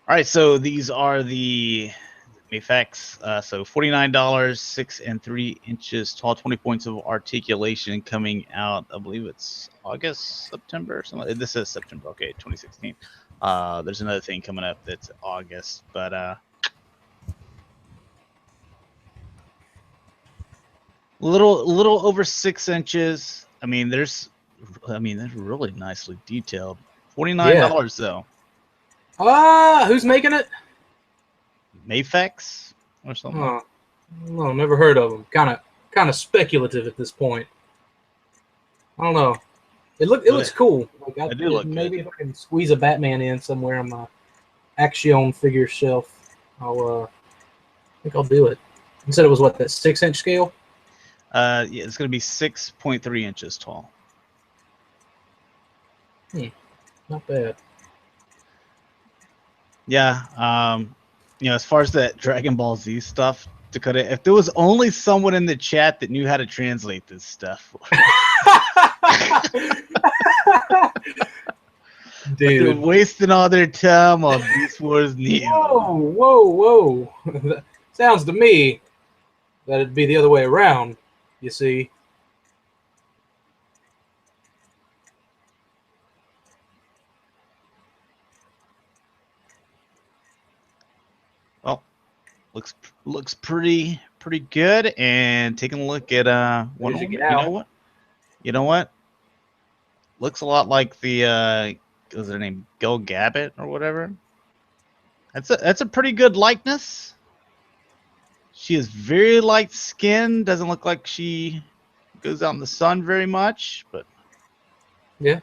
All right, so these are the effects. So $49, 6 and 3 inches tall, 20 points of articulation, coming out. I believe it's August, September, or something. This is September. Okay, 2016. There's another thing coming up that's August, but little over 6 inches. I mean, they're really nicely detailed. $49 though. Who's making it? Mafex or something. Oh, no, never heard of them. Kind of speculative at this point. I don't know. It looks cool. Like, I do look maybe good. if I can squeeze a Batman in somewhere on my Action figure shelf, I think I'll do it. You said it was what, that 6-inch scale? Yeah, it's gonna be 6.3 inches tall. Not bad. Yeah. As far as that Dragon Ball Z stuff, Dakota, if there was only someone in the chat that knew how to translate this stuff. Dude, they're wasting all their time on Beast Wars Neo. Whoa. Sounds to me that it'd be the other way around, you see. Well, looks pretty good. And taking a look at one. You know what? Looks a lot like the was her name Go Gabbett or whatever. That's a pretty good likeness. She is very light skinned. Doesn't look like she goes out in the sun very much, but yeah.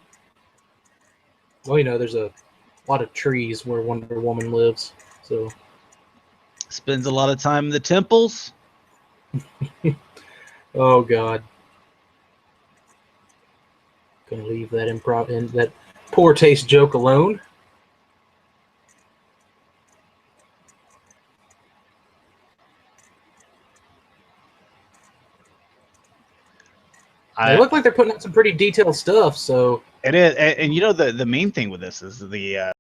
Well, there's a lot of trees where Wonder Woman lives, so spends a lot of time in the temples. Oh God. Gonna leave that poor taste joke alone. They look like they're putting out some pretty detailed stuff, so it is. And the main thing with this is the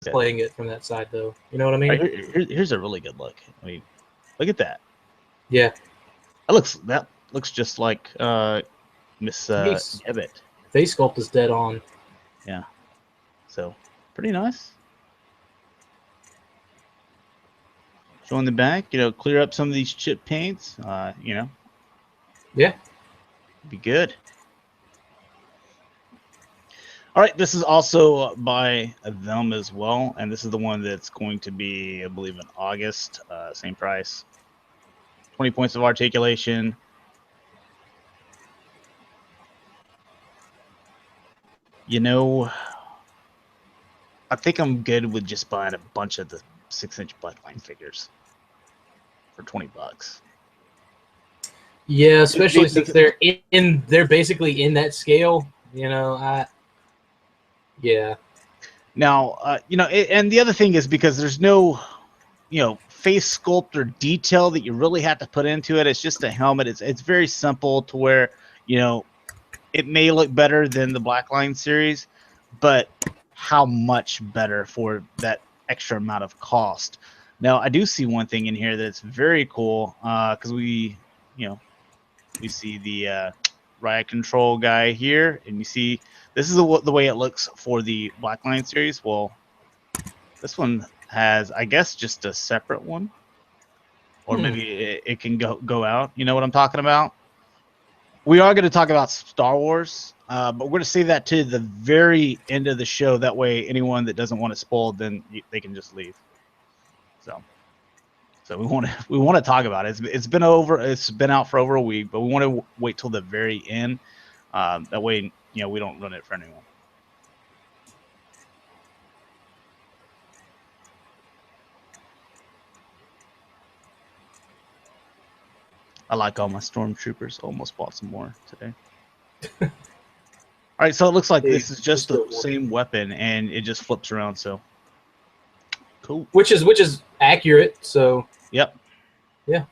playing it from that side, though. You know what I mean? Here's a really good look. I mean, look at that. Yeah. That looks just like Miss Ebbett. Face sculpt is dead on. Yeah. So pretty nice. Showing the back, clear up some of these chip paints. Yeah. Be good. All right, this is also by them as well, and this is the one that's going to be, I believe, in August. Same price. 20 points of articulation. I think I'm good with just buying a bunch of the 6-inch Blackline figures for $20. Yeah, especially since they're basically in that scale. Yeah. Now, and the other thing is because there's no, face sculpt or detail that you really have to put into it. It's just a helmet. It's very simple to where, it may look better than the Blackline series, but how much better for that extra amount of cost? Now, I do see one thing in here that's very cool because we see the riot control guy here, and you see this is the way it looks for the Blackline series. Well, this one has, I guess, just a separate one, or maybe it can go out. You know what I'm talking about? We are going to talk about Star Wars, but we're going to save that to the very end of the show. That way, anyone that doesn't want it spoiled, then they can just leave. So we want to talk about it. It's been out for over a week, but we want to wait till the very end. That way, we don't run it for anyone. I like all my stormtroopers. Almost bought some more today. All right, so it looks like this is just the same weapon, and it just flips around. So cool. Which is accurate. So yep. Yeah.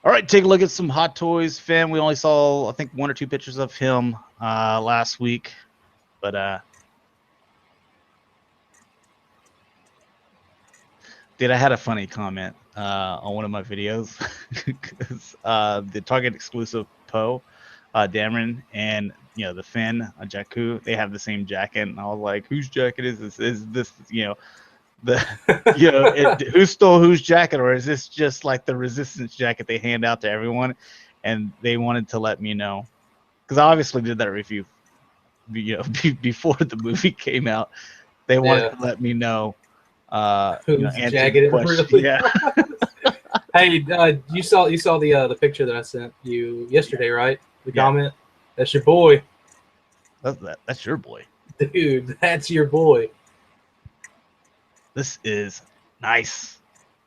All right, take a look at some Hot Toys, fam. We only saw, I think, 1 or 2 pictures of him last week, but I had a funny comment on one of my videos because the Target exclusive Poe, Dameron, and the Finn, Jakku, they have the same jacket, and I was like, whose jacket is this? Is this who stole whose jacket, or is this just like the Resistance jacket they hand out to everyone? And they wanted to let me know, because I obviously did that review before the movie came out. They wanted to let me know. Answer the question. Really? Yeah. Hey, you saw the picture that I sent you yesterday, right? The comment. That's your boy. That's your boy, dude. That's your boy. This is nice.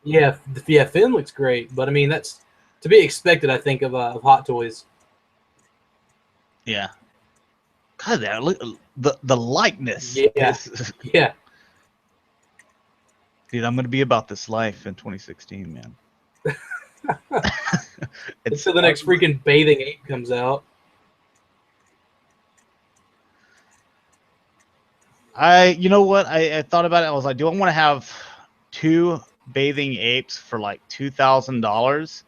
Yeah, Finn looks great, but I mean that's to be expected, I think, of Hot Toys. Yeah. God, that look the likeness. Yeah. Yeah. Dude, I'm gonna be about this life in 2016, man. Until the next freaking bathing ape comes out. You know what? I thought about it. I was like, do I want to have 2 bathing apes for like $2,000,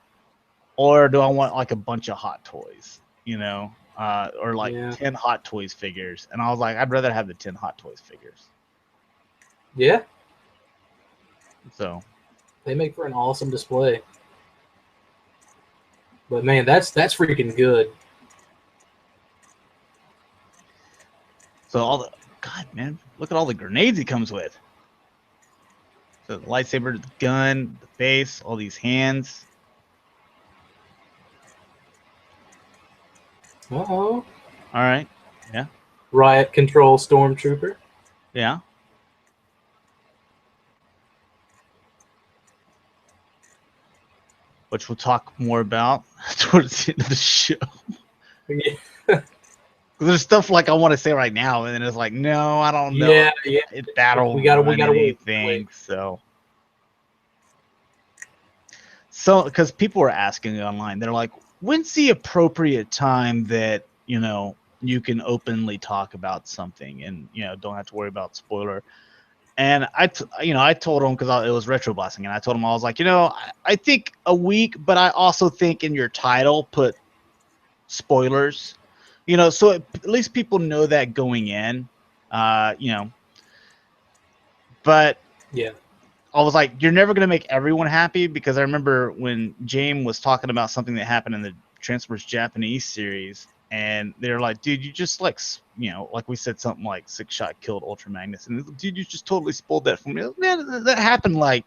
or do I want like a bunch of Hot Toys? Or like 10 Hot Toys figures? And I was like, I'd rather have the 10 Hot Toys figures. Yeah. So they make for an awesome display. But man, that's freaking good. So God, man, look at all the grenades he comes with. So the lightsaber, the gun, the face, all these hands. Uh-oh. All right. Yeah. Riot Control Stormtrooper. Yeah. Which we'll talk more about towards the end of the show. Yeah. There's stuff like I want to say right now, and then it's like, no, I don't know. Yeah. That'll we gotta anything. Wait. So, because people were asking online, they're like, when's the appropriate time that you can openly talk about something and don't have to worry about spoiler? And I told them, because it was retro blasting, and I told them, I was like, I think a week, but I also think in your title put spoilers, so at least people know that going in, But yeah, I was like, you're never gonna make everyone happy, because I remember when Jaim was talking about something that happened in the Transformers Japanese series, and they're like, dude, you just like we said something like 6-shot killed Ultra Magnus, and dude, you just totally spoiled that for me. Man, that happened like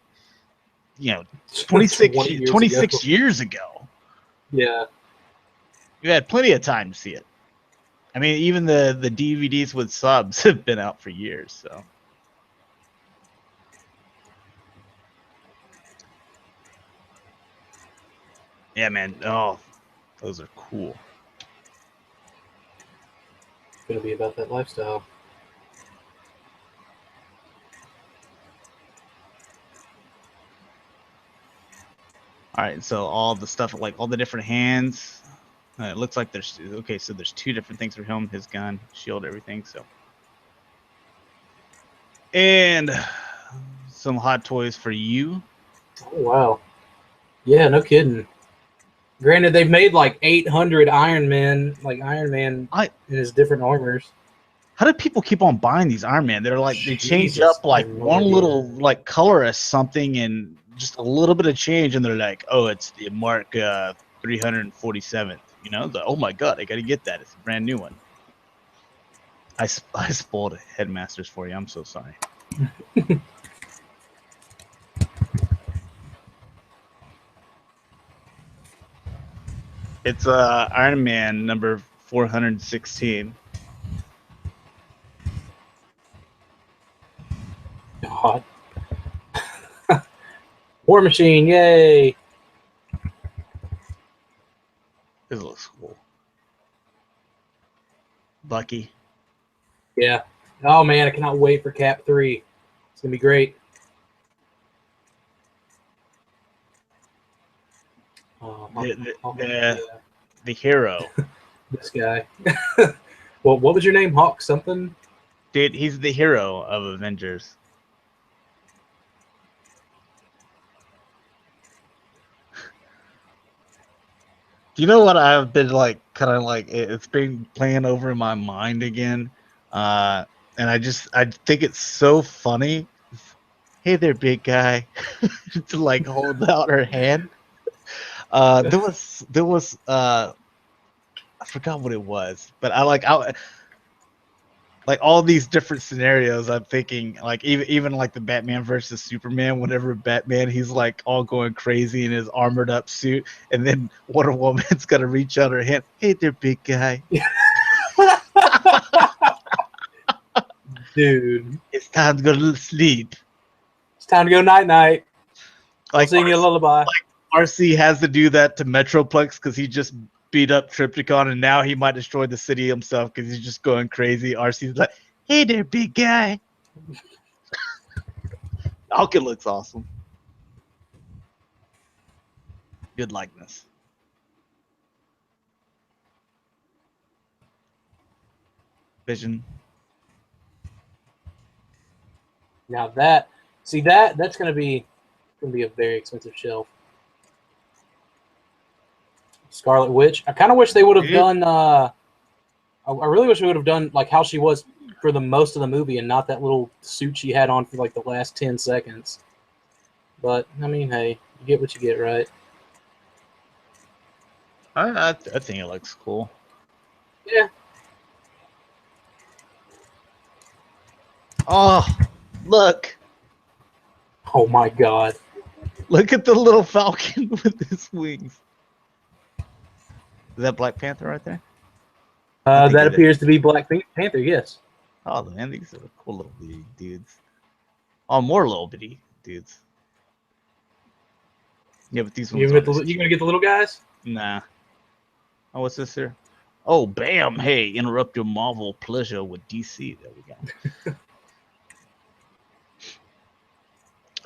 26 years ago. Yeah, you had plenty of time to see it. I mean, even the DVDs with subs have been out for years. So yeah, man. Oh, those are cool. going to be about that lifestyle. All right, so all the stuff, like all the different hands, it looks like there's okay. So there's 2 different things for him: his gun, shield, everything. So, and some hot toys for you. Oh wow! Yeah, no kidding. Granted, they've made like 800 Iron Man, like Iron Man in his different armors. How do people keep on buying these Iron Man? They're like they change Jesus, up like I have no one idea. little like color or something, and just a little bit of change, and they're like, oh, it's the Mark 347th. You know, oh my god, I got to get that. It's a brand new one. I spoiled Headmasters for you. I'm so sorry. It's Iron Man number 416. God. War Machine, yay! This looks cool. Bucky. Yeah. Oh man, I cannot wait for Cap 3. It's gonna be great. The hero. This guy. Well, what was your name? Hawk something? Dude, he's the hero of Avengers. Do you know what I've been like, kind of like, it's been playing over in my mind again? And I think it's so funny. Hey there, big guy. To like hold out her hand. There was I forgot what it was, but I like all these different scenarios. I'm thinking like even like the Batman versus Superman. Whenever Batman, he's like all going crazy in his armored up suit, and then Wonder Woman's gonna reach out her hand. Hey there, big guy. Dude, it's time to go to sleep. It's time to go night night. I'll Like sing you a lullaby. Like RC has to do that to Metroplex because he just beat up Triptychon, and now he might destroy the city himself because he's just going crazy. RC's like, hey there, big guy. Falcon looks awesome. Good likeness. Vision. Now that's gonna be a very expensive shelf. Scarlet Witch. I kind of wish they would have done. I really wish we would have done like how she was for the most of the movie, and not that little suit she had on for like the last 10 seconds. But I mean, hey, you get what you get, right? I think it looks cool. Yeah. Oh, look. Oh my god. Look at the little Falcon with his wings. Is that Black Panther right there? That appears to be Black Panther, yes. Oh, man, these are cool little bitty dudes. Oh, more little bitty dudes. Yeah, but these ones You gonna get the little guys? Nah. Oh, what's this here? Oh, bam! Hey, interrupt your Marvel pleasure with DC. There we go.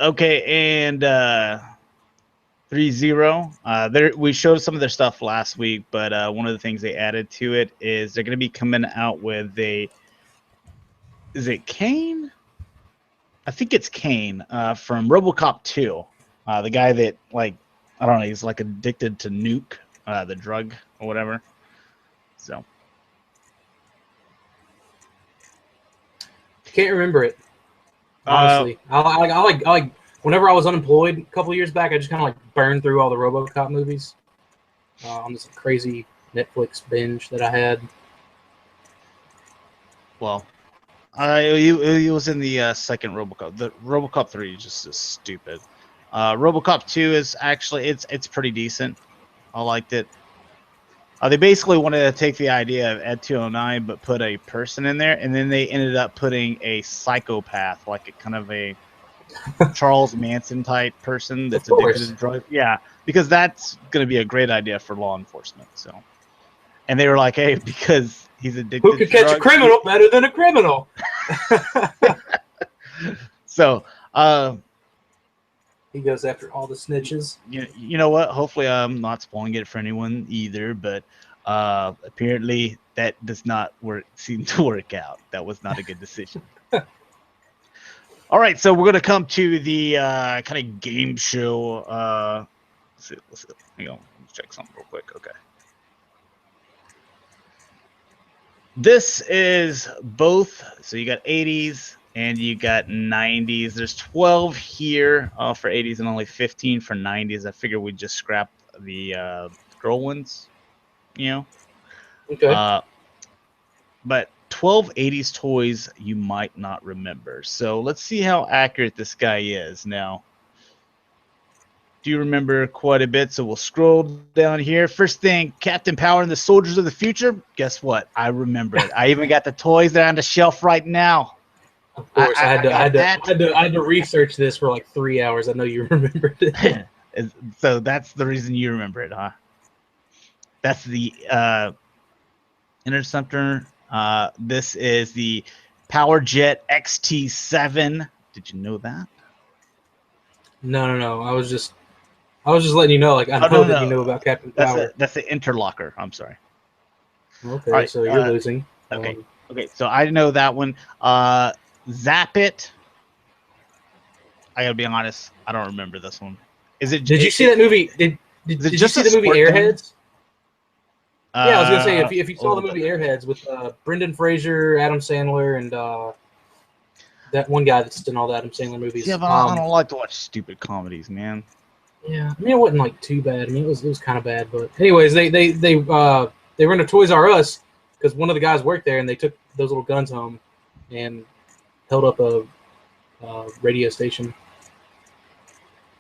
Okay, and 3-0. There we showed some of their stuff last week, but one of the things they added to it is they're going to be coming out with is it Kane? I think it's Kane from RoboCop 2. The guy that I don't know, he's like addicted to nuke, the drug or whatever. So Can't remember it. Honestly, I like whenever I was unemployed a couple of years back, I just kind of like burned through all the RoboCop movies on this crazy Netflix binge that I had. Well, he was in the second RoboCop. The RoboCop 3 is just stupid. RoboCop 2 is actually it's pretty decent. I liked it. They basically wanted to take the idea of Ed 209 but put a person in there, and then they ended up putting a psychopath, like a kind of a Charles Manson type person that's addicted to drugs. Yeah, because that's going to be a great idea for law enforcement. So, and they were like, hey, because He's addicted. Who could catch a criminal better than a criminal? So, he goes after all the snitches. You know what? Hopefully, I'm not spoiling it for anyone either. But apparently, that does not seem to work out. That was not a good decision. All right, so we're gonna come to the kind of game show. Let's see. Hang on, let's check something real quick. Okay. This is both. So you got 80s and you got 90s. There's 12 here for 80s and only 15 for 90s. I figured we'd just scrap the girl ones, you know. Okay. But 12 80s toys you might not remember. So let's see how accurate this guy is. Now, do you remember quite a bit? So we'll scroll down here. First thing, Captain Power and the Soldiers of the Future. Guess what? I remember it. I even got the toys that are on the shelf right now. Of course, I had to research this for like 3 hours. I know you remembered it. So that's the reason you remember it, huh? That's the Interceptor. This is the Power Jet XT7. Did you know that? No. I was just letting you know. Like, I know that you know about Captain Power. That's the Interlocker. I'm sorry. Okay, right, so you're losing. Okay. Okay, so I know that one. Zap It. I gotta be honest, I don't remember this one. Did you see that movie? Did you see the movie Airheads? Yeah, I was gonna say if you saw the movie Airheads with Brendan Fraser, Adam Sandler, and that one guy that's in all the Adam Sandler movies. Yeah, but I don't like to watch stupid comedies, man. Yeah, I mean, it wasn't like too bad. I mean, it was kind of bad, but anyways, they were in a Toys R Us because one of the guys worked there, and they took those little guns home and held up a radio station.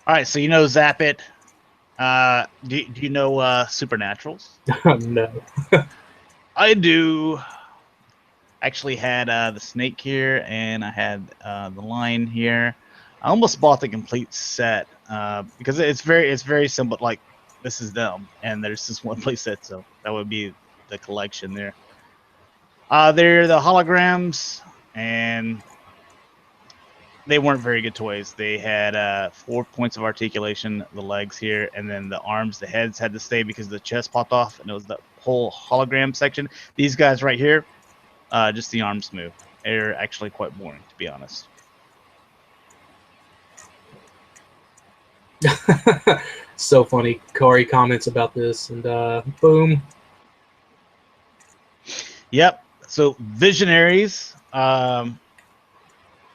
All right, so you know Zap It. Do you know Supernaturals? No. I do. Actually had the snake here, and I had the lion here. I almost bought the complete set because it's very simple. Like, this is them, and there's this one play set, so that would be the collection there. They're the holograms, and they weren't very good toys. They had 4 points of articulation, the legs here, and then the arms, the heads had to stay because the chest popped off, and it was the whole hologram section. These guys right here, just the arms move. They're actually quite boring, to be honest. So funny. Corey comments about this, and boom. Yep. So Visionaries,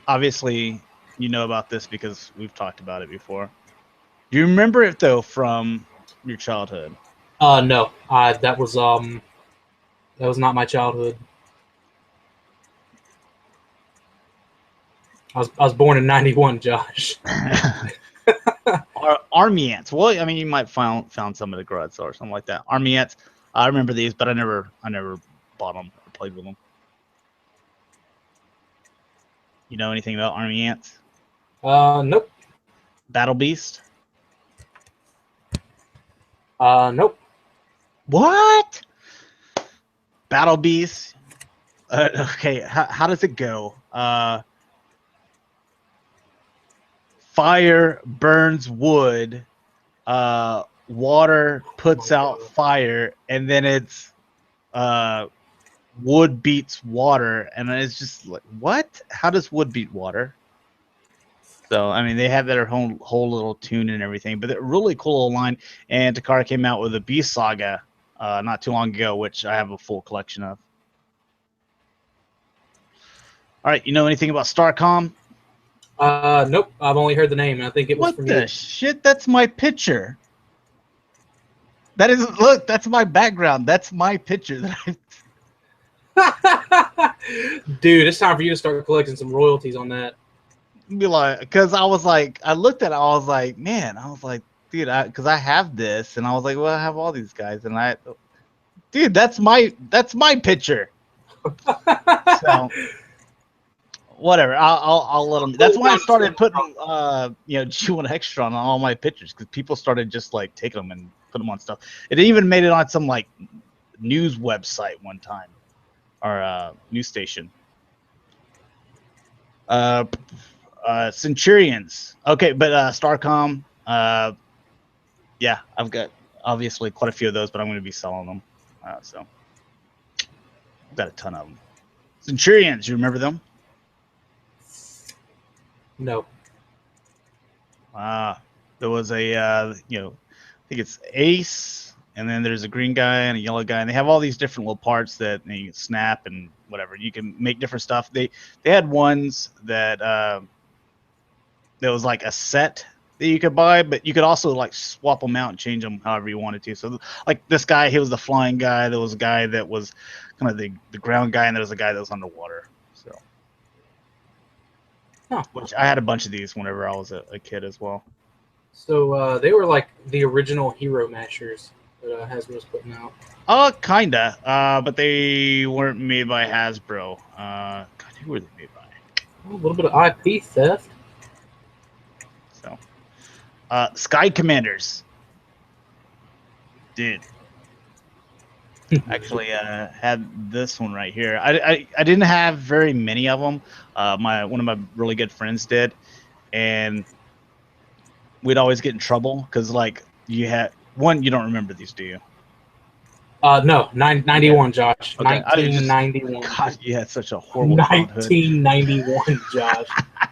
obviously you know about this because we've talked about it before. Do you remember it though from your childhood? No. That was not my childhood. I was born in '91, Josh. Army Ants. Well, I mean, you might found some of the Gruds or something like that. Army Ants. I remember these, but I never bought them or played with them. You know anything about Army Ants? Nope. Battle Beast? Nope. What? Battle Beast? Okay, how does it go? Fire burns wood, water puts out fire, and then it's wood beats water, and it's just like, what? How does wood beat water? So, I mean, they have their whole little tune and everything, but they're a really cool little line. And Takara came out with a Beast Saga not too long ago, which I have a full collection of. All right, you know anything about Starcom? Nope. I've only heard the name. I think it was from the shit? That's my picture. That is, look, that's my background. That's my picture. Dude, it's time for you to start collecting some royalties on that. Be like, because I was like, I looked at it, I was like, man, I was like, dude, because I have this, and I was like, well, I have all these guys, and dude, that's my picture. So. Whatever, I'll let them. That's why I started putting, G1 Extra on all my pictures, because people started just like taking them and put them on stuff. It even made it on some like news website one time. our news station. Centurions. Okay, but Starcom. Yeah, I've got obviously quite a few of those, but I'm going to be selling them. So I've got a ton of them. Centurions, you remember them? No. There was a I think it's Ace, and then there's a green guy and a yellow guy, and they have all these different little parts that you snap and whatever. You can make different stuff. They had ones that there was like a set that you could buy, but you could also like swap them out and change them however you wanted to. So like this guy, he was the flying guy. There was a guy that was kind of the ground guy, and there was a guy that was underwater. So, which I had a bunch of these whenever I was a kid as well. So they were like the original Hero Mashers that Hasbro's putting out. Kinda. But they weren't made by Hasbro. God, who were they made by? A little bit of IP theft. So, Sky Commanders. Dude. Actually, had this one right here. I didn't have very many of them. One of my really good friends did, and we'd always get in trouble because like you don't remember these, do you? No, 91, Josh. Okay, 1991. God, you had such a horrible childhood. 1991, Josh.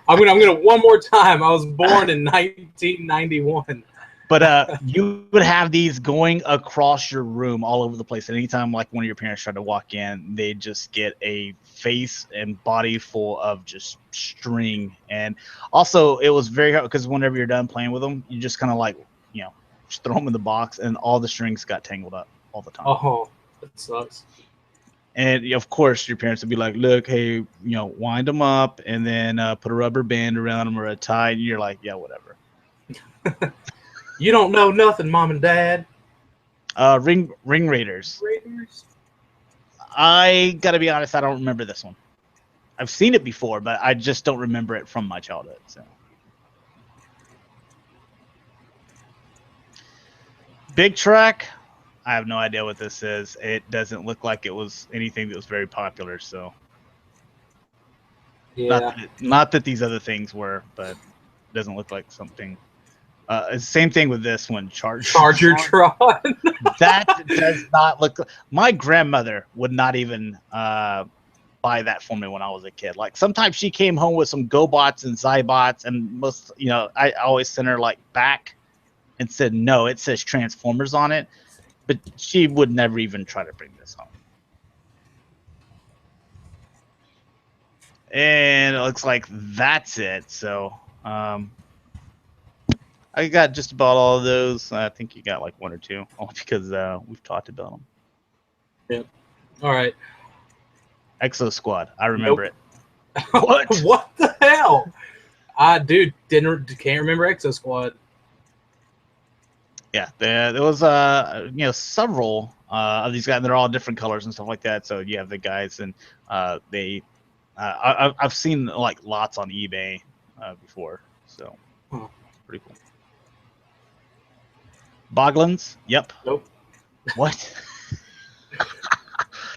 I'm gonna one more time. I was born in 1991. But you would have these going across your room all over the place. And anytime like one of your parents tried to walk in, they'd just get a face and body full of just string. And also it was very hard because whenever you're done playing with them, you just kind of like, just throw them in the box and all the strings got tangled up all the time. Oh, that sucks. And of course your parents would be like, look, hey, wind them up and then put a rubber band around them or a tie. And you're like, yeah, whatever. You don't know nothing, Mom and Dad. Ring Raiders. I gotta be honest, I don't remember this one. I've seen it before, but I just don't remember it from my childhood. So, Big Track. I have no idea what this is. It doesn't look like it was anything that was very popular. So, yeah, not that these other things were, but it doesn't look like something. Same thing with this one, Chargertron. That does not look. My grandmother would not even buy that for me when I was a kid. Like sometimes she came home with some GoBots and Zybots, and most, I always sent her like back and said, no, it says Transformers on it, but she would never even try to bring this home. And it looks like that's it. So, I got just about all of those. I think you got like one or two, only because we've talked about them. Yep. All right. Exo Squad. I remember it. What the hell? Dude, can't remember Exo Squad. Yeah, there was several of these guys. And they're all different colors and stuff like that. So you have the guys, and I've seen like lots on eBay before. So pretty cool. Boglins? Yep. Nope. What?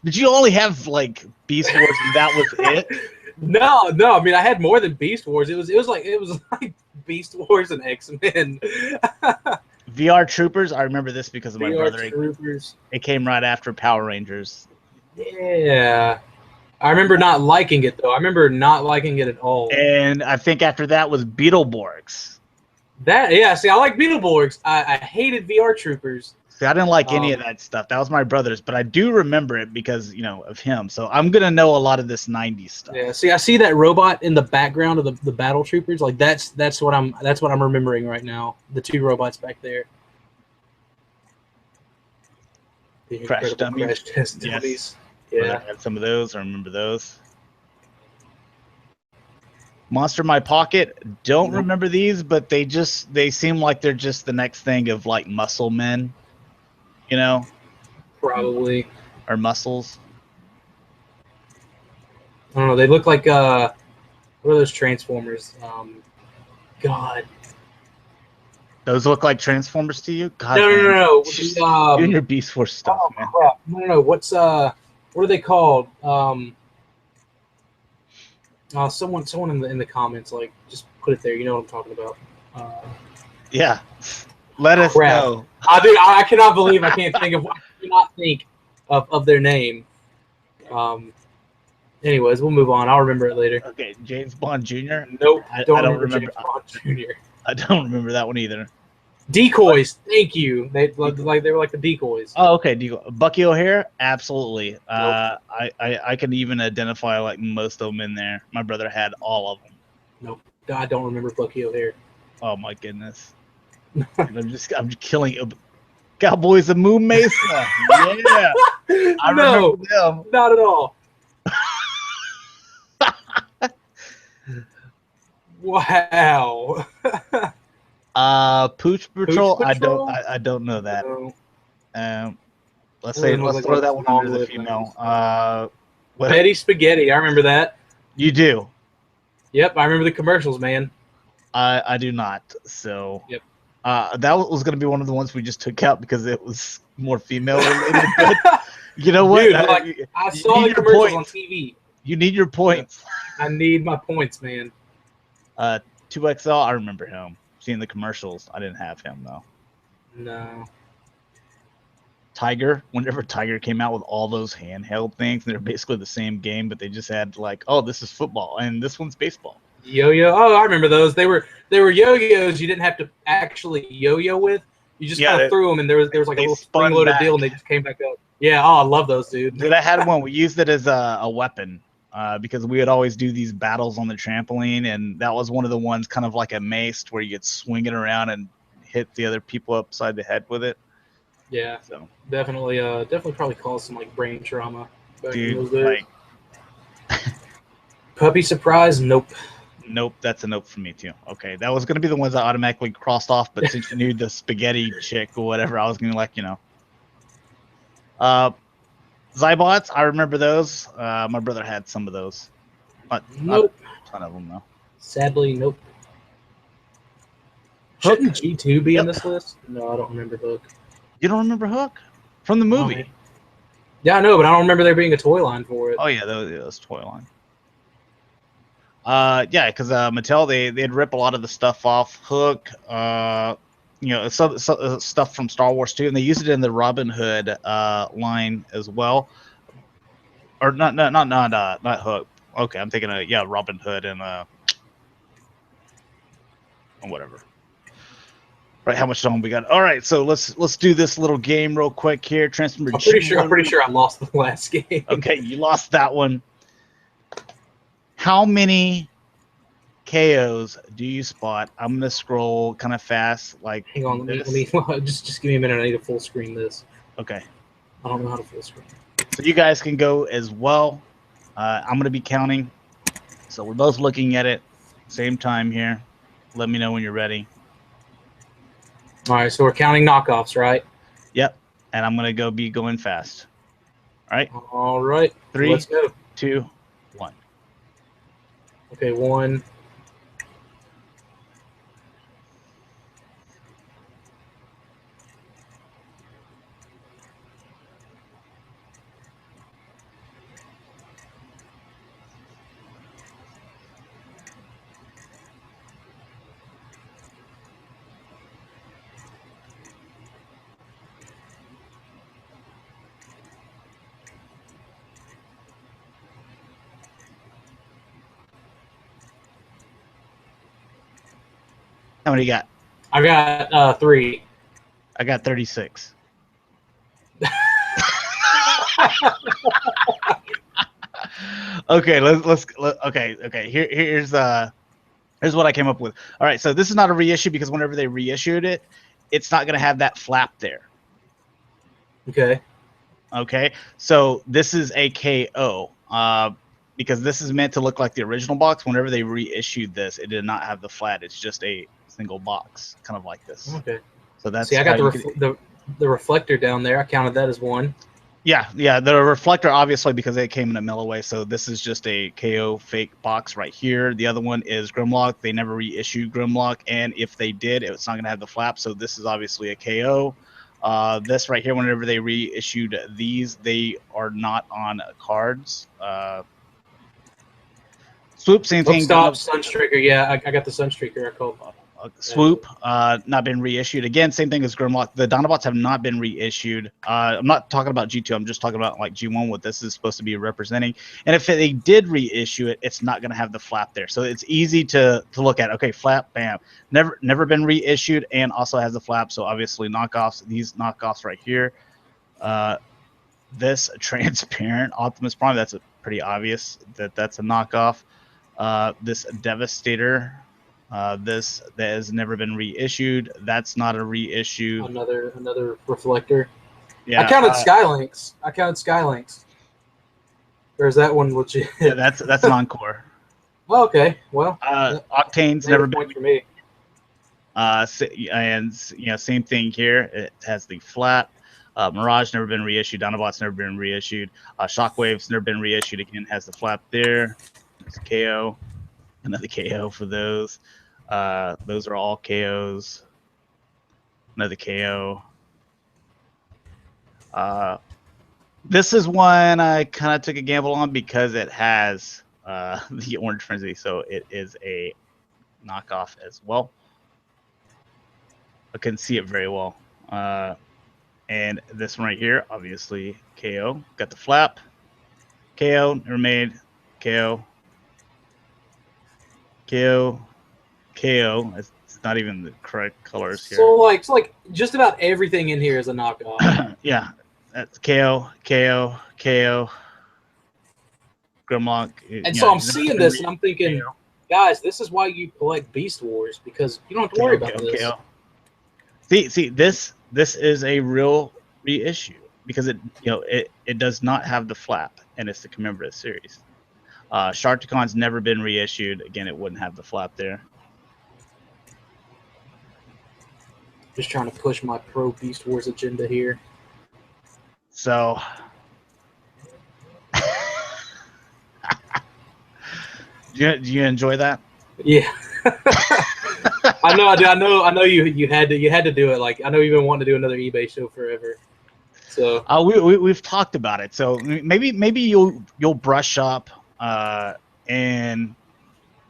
Did you only have like Beast Wars and that was it? No. I mean, I had more than Beast Wars. It was like Beast Wars and X-Men. VR Troopers. I remember this because of my brother. Troopers. It came right after Power Rangers. Yeah. I remember not liking it though. I remember not liking it at all. And I think after that was Beetleborgs. See, I like Beetleborgs. I hated VR Troopers. See, I didn't like any of that stuff. That was my brother's, but I do remember it because of him. So I'm gonna know a lot of this '90s stuff. Yeah. See, I see that robot in the background of the Battle Troopers. Like that's what I'm remembering right now. The two robots back there. The Crash Dummies. Crash Test Dummies. Yes. Yeah. I had some of those. I remember those. Monster in My Pocket. Don't remember these, but they seem like they're just the next thing of like Muscle Men, Probably. Or Muscles. I don't know. They look like what are those Transformers? God. Those look like Transformers to you? God, No. You and your Beast Force stuff, man. Crap. No. What's what are they called? Someone in the comments, like, just put it there. You know what I'm talking about. Yeah. Let us Crap. know. I cannot believe I cannot think of their name. Anyways, we'll move on. I'll remember it later. Okay, James Bond Jr. Nope, I don't remember. James Bond Jr. I don't remember that one either. Decoys. Thank you. They were like the decoys. Oh, okay. Bucky O'Hare? Absolutely. Nope. I can even identify like most of them in there. My brother had all of them. Nope. I don't remember Bucky O'Hare. Oh my goodness. I'm killing it. Cowboys of Moon Mesa. Yeah. I remember them. Not at all. Wow. Pooch Patrol? Pooch Patrol? I don't know that. No. Let's throw that one under the female. Betty Spaghetti, I remember that. You do? Yep, I remember the commercials, man. I do not. So yep. That was going to be one of the ones we just took out because it was more female related. But you know what? Dude, I saw the commercials on TV. You need your points. I need my points, man. 2XL, I remember him. Seeing the commercials. I didn't have him though. No. Tiger, whenever Tiger came out with all those handheld things, they're basically the same game, but they just had like, oh, this is football and this one's baseball. Yo-yo. Oh, I remember those. They were yo-yos you didn't have to actually yo-yo with. You just kind of threw them, and there was like a little spring-loaded deal, and they just came back up. Yeah, oh, I love those, dude. Dude, I had one. We used it as a weapon because we would always do these battles on the trampoline, and that was one of the ones kind of like a mace where you could swing it around and hit the other people upside the head with it. Yeah, so definitely probably caused some like brain trauma back in those days. Like, puppy surprise, nope. Nope, that's a nope for me too. Okay, that was gonna be the ones I automatically crossed off, but since you knew the spaghetti chick or whatever, I was gonna like, Zybots, I remember those. My brother had some of those. Not a ton of them though. Sadly, nope. Shouldn't G2 be in this list? No, I don't remember Hook. You don't remember Hook? From the movie? Oh, yeah, I know, but I don't remember there being a toy line for it. Oh yeah, that was toy line. Yeah, because Mattel they'd rip a lot of the stuff off Hook, some stuff from Star Wars too, and they used it in the Robin Hood line as well. Or not Hook. Okay, I'm thinking of Robin Hood and whatever. Right, how much time we got? All right, so let's do this little game real quick here. Transformer. I'm pretty sure I lost the last game. Okay, you lost that one. How many KOs do you spot? I'm gonna scroll kind of fast. Like, hang on, let me just give me a minute. I need to full screen this. Okay. I don't know how to full screen. So you guys can go as well. I'm gonna be counting. So we're both looking at it same time here. Let me know when you're ready. All right, so we're counting knockoffs, right? Yep. And I'm gonna be going fast. All right. All right. 3, let's go. 2, 1. Okay, 1. How many you got? I got 3. I got 36. Okay, okay. Here's what I came up with. All right, so this is not a reissue because whenever they reissued it, it's not gonna have that flap there. Okay. Okay, so this is a KO. Because this is meant to look like the original box. Whenever they reissued this, it did not have the flat. It's just a single box, kind of like this. Okay. So that's. See, I got the reflector down there. I counted that as 1. Yeah. The reflector, obviously, because it came in a millaway. So this is just a KO fake box right here. The other one is Grimlock. They never reissued Grimlock, and if they did, it's not going to have the flap. So this is obviously a KO. This right here, whenever they reissued these, they are not on cards. Swoop, same thing. Stop, Sunstreaker. Yeah, I got the Sunstreaker. I called. Swoop, not been reissued. Again, same thing as Grimlock. The Dinobots have not been reissued. I'm not talking about G2. I'm just talking about like G1, what this is supposed to be representing. And if they did reissue it, it's not going to have the flap there. So it's easy to look at. Okay, flap, bam. Never been reissued and also has the flap. So obviously knockoffs, these knockoffs right here. This transparent Optimus Prime, that's pretty obvious that that's a knockoff. This Devastator, this that has never been reissued. That's not a reissue. Another reflector. Yeah, I counted Skylinks. Or is that one legit? Yeah, that's an encore. Oh, okay, well, Octane's never been for me. And same thing here. It has the flat. Mirage never been reissued. Dinobot's never been reissued. Shockwave's never been reissued. Again, has the flap there. There's KO. Another KO for those. Those are all KOs. Another KO. This is one I kind of took a gamble on because it has the Orange Frenzy, so it is a knockoff as well. I couldn't see it very well. And this one right here, obviously KO. Got the flap. KO, never made. KO. KO. KO. It's not even the correct colors here. So like just about everything in here is a knockoff. Yeah. That's KO, KO, KO. Grimlock. And so I'm seeing this and I'm thinking, guys, this is why you collect Beast Wars, because you don't have to worry about this. KO. See, this is a real reissue because it does not have the flap and it's the commemorative series. Sharkticon's never been reissued. Again, it wouldn't have the flap there. Just trying to push my pro Beast Wars agenda here. So do you enjoy that? Yeah. I know you had to do it. Like, I know you've been wanting to do another eBay show forever. So we've talked about it. So maybe you'll brush up and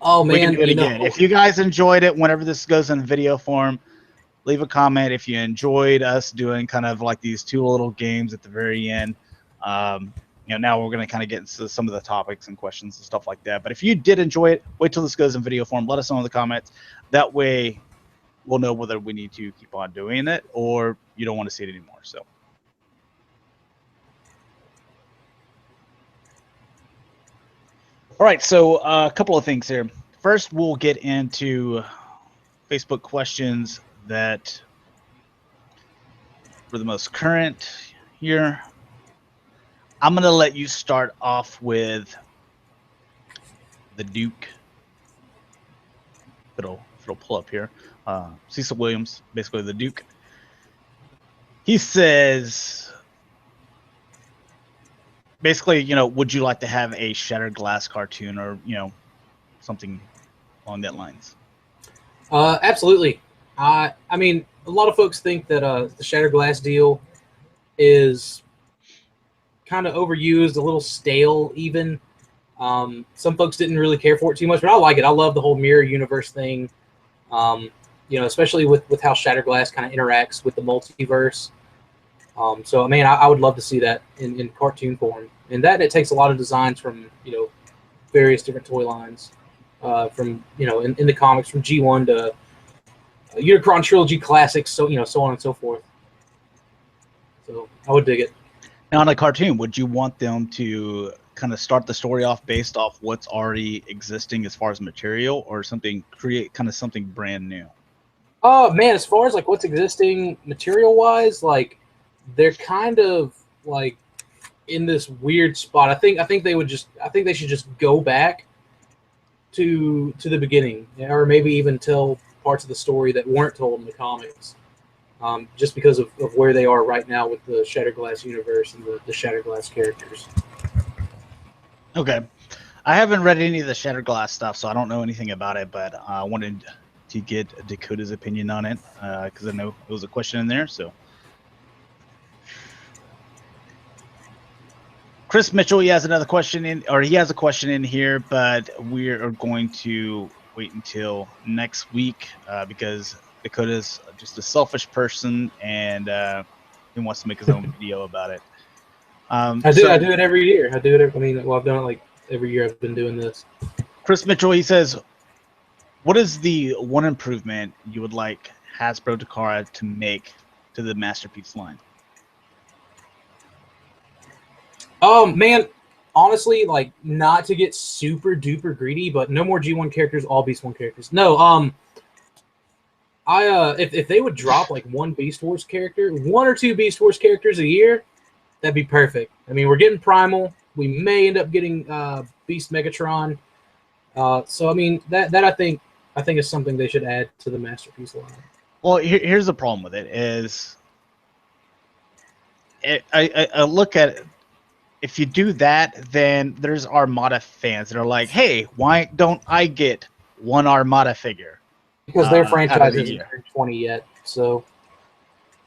oh man, we can do it again. If you guys enjoyed it, whenever this goes in video form, leave a comment. If you enjoyed us doing kind of like these two little games at the very end, now we're going to kind of get into some of the topics and questions and stuff like that. But if you did enjoy it, wait till this goes in video form. Let us know in the comments. That way we'll know whether we need to keep on doing it or you don't want to see it anymore. So. All right, so a couple of things here. First, we'll get into Facebook questions that were the most current here. I'm going to let you start off with the Duke. It'll pull up here. Cecil Williams, basically the Duke. He says, basically, would you like to have a Shattered Glass cartoon or, something along that lines? Absolutely. I mean, a lot of folks think that the Shattered Glass deal is kind of overused, a little stale even. Some folks didn't really care for it too much, but I like it. I love the whole mirror universe thing, especially with how Shattered Glass kind of interacts with the multiverse. So, I mean, I would love to see that in cartoon form. And that it takes a lot of designs from, various different toy lines, from, in the comics, from G1 to Unicron Trilogy Classics, so on and so forth. So I would dig it. Now, on a cartoon, would you want them to kind of start the story off based off what's already existing as far as material, or create kind of something brand new? Oh man, as far as like what's existing material wise, like they're kind of like in this weird spot. I think they should just go back to the beginning, or maybe even tell parts of the story that weren't told in the comics, just because of where they are right now with the Shattered Glass universe and the Shattered Glass characters. Okay. I haven't read any of the Shattered Glass stuff, so I don't know anything about it, but I wanted to get Dakota's opinion on it, because I know there was a question in there. So Chris Mitchell, he has another question he has a question in here, but we are going to wait until next week because Dakota's just a selfish person and he wants to make his own video about it. I do it every year. I do it. I've done it like every year I've been doing this. Chris Mitchell, he says, what is the one improvement you would like Hasbro Takara to make to the Masterpiece line? Man, honestly, like, not to get super duper greedy, but no more G1 characters, all Beast One characters. No, if they would drop like one Beast Wars character, one or two Beast Wars characters a year, that'd be perfect. I mean, we're getting Primal. We may end up getting Beast Megatron. So I mean, that I think is something they should add to the Masterpiece line. Well, here's the problem with it is, I look at it. If you do that, then there's Armada fans that are like, hey, why don't I get one Armada figure? Because their franchise hasn't turned 20 yet. So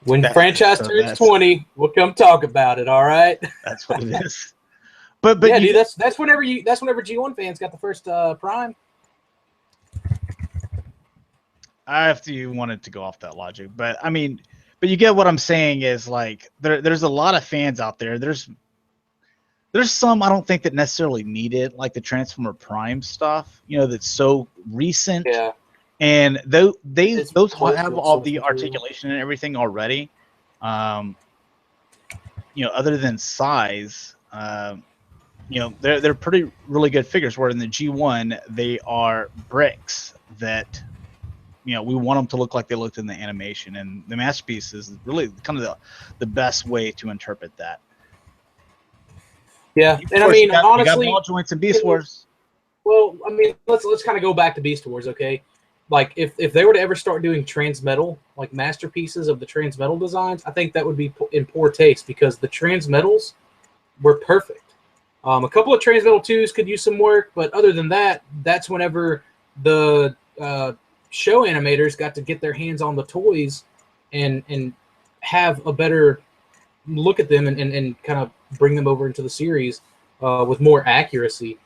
when the franchise turns 20, we'll come talk about it, all right? That's what it is. But yeah, dude, that's whenever G1 fans got the first Prime. If you wanted to go off that logic. But I mean, but you get what I'm saying is like there's a lot of fans out there. There's some I don't think that necessarily need it, like the Transformer Prime stuff, that's so recent. Yeah. And those have all the articulation and everything already. Other than size, they're pretty really good figures. Where in the G1, they are bricks that we want them to look like they looked in the animation, and the Masterpiece is really kind of the best way to interpret that. Yeah, and I mean, honestly, you got ball joints and Beast Wars. Well, I mean, let's kind of go back to Beast Wars, okay? Like, if they were to ever start doing Transmetal, like masterpieces of the Transmetal designs, I think that would be in poor taste because the Transmetals were perfect. A couple of Transmetal 2s could use some work, but other than that, that's whenever the show animators got to get their hands on the toys and have a better look at them and kind of bring them over into the series with more accuracy.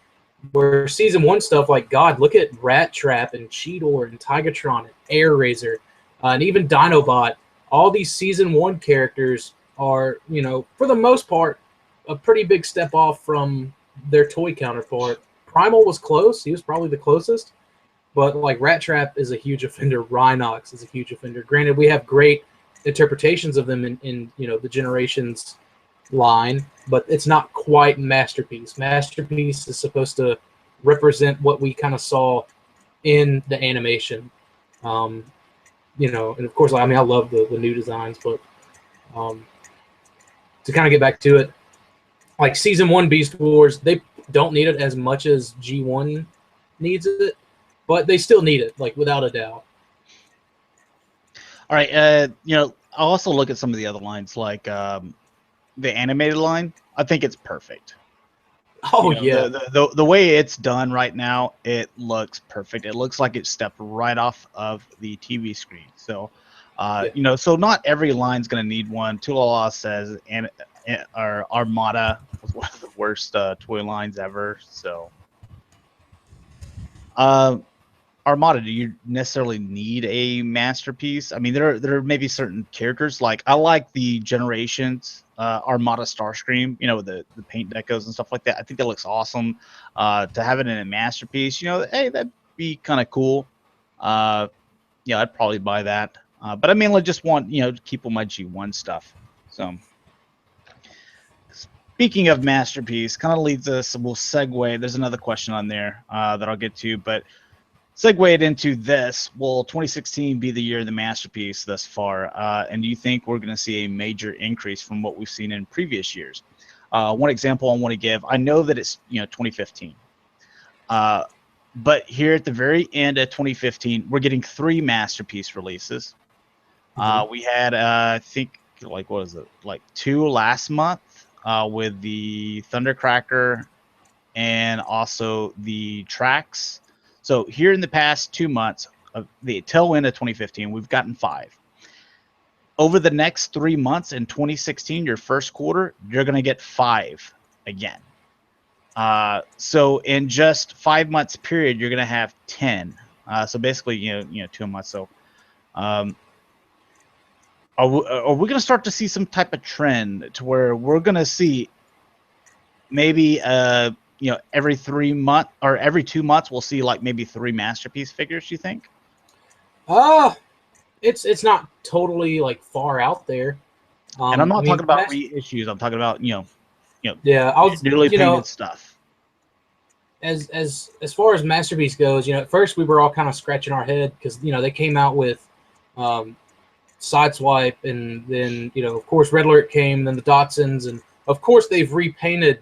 Where season 1 stuff, like, God, look at Rat Trap and Cheetor and Tigatron and Air Razor and even Dinobot. All these season 1 characters are, for the most part, a pretty big step off from their toy counterpart. Primal was close. He was probably the closest. But, like, Rat Trap is a huge offender. Rhinox is a huge offender. Granted, we have great interpretations of them in the Generations line, but it's not quite Masterpiece. Masterpiece is supposed to represent what we kind of saw in the animation. And of course, I love the new designs, but to kind of get back to it, like season 1 Beast Wars, they don't need it as much as G1 needs it, but they still need it, like, without a doubt. All right, I'll also look at some of the other lines, like the animated line. I think it's perfect. Oh, yeah. The way it's done right now, it looks perfect. It looks like it stepped right off of the TV screen. So, so not every line's going to need one. Tulala says, our Armada was one of the worst toy lines ever. So, Armada, do you necessarily need a Masterpiece? I mean, there are maybe certain characters, like I like the Generations Armada Starscream, the paint decos and stuff like that. I think that looks awesome. To have it in a Masterpiece, hey, that'd be kind of cool. I'd probably buy that. But I mean, I just want, to keep on my G1 stuff. So, speaking of Masterpiece, kind of leads us, we'll segue. There's another question on there that I'll get to, but segued into this. Will 2016 be the year of the Masterpiece thus far? And do you think we're going to see a major increase from what we've seen in previous years? One example I want to give, I know that it's 2015. But here at the very end of 2015, we're getting 3 Masterpiece releases. We had, I think, like, what is it? Like 2 last month with the Thundercracker and also the Trax. So here in the past 2 months, of the tail end of 2015, we've gotten 5. Over the next 3 months in 2016, your first quarter, you're going to get 5 again. So in just 5 months period, you're going to have 10. So basically, 2 months. So, are we going to start to see some type of trend to where we're going to see maybe, every 3 months or every 2 months, we'll see like maybe 3 masterpiece figures, you think? It's not totally like far out there. And I'm not talking about reissues. I'm talking about, newly painted stuff. As far as masterpiece goes, at first we were all kind of scratching our head because they came out with Sideswipe, and then of course Red Alert came, then the Dotsons, and of course they've repainted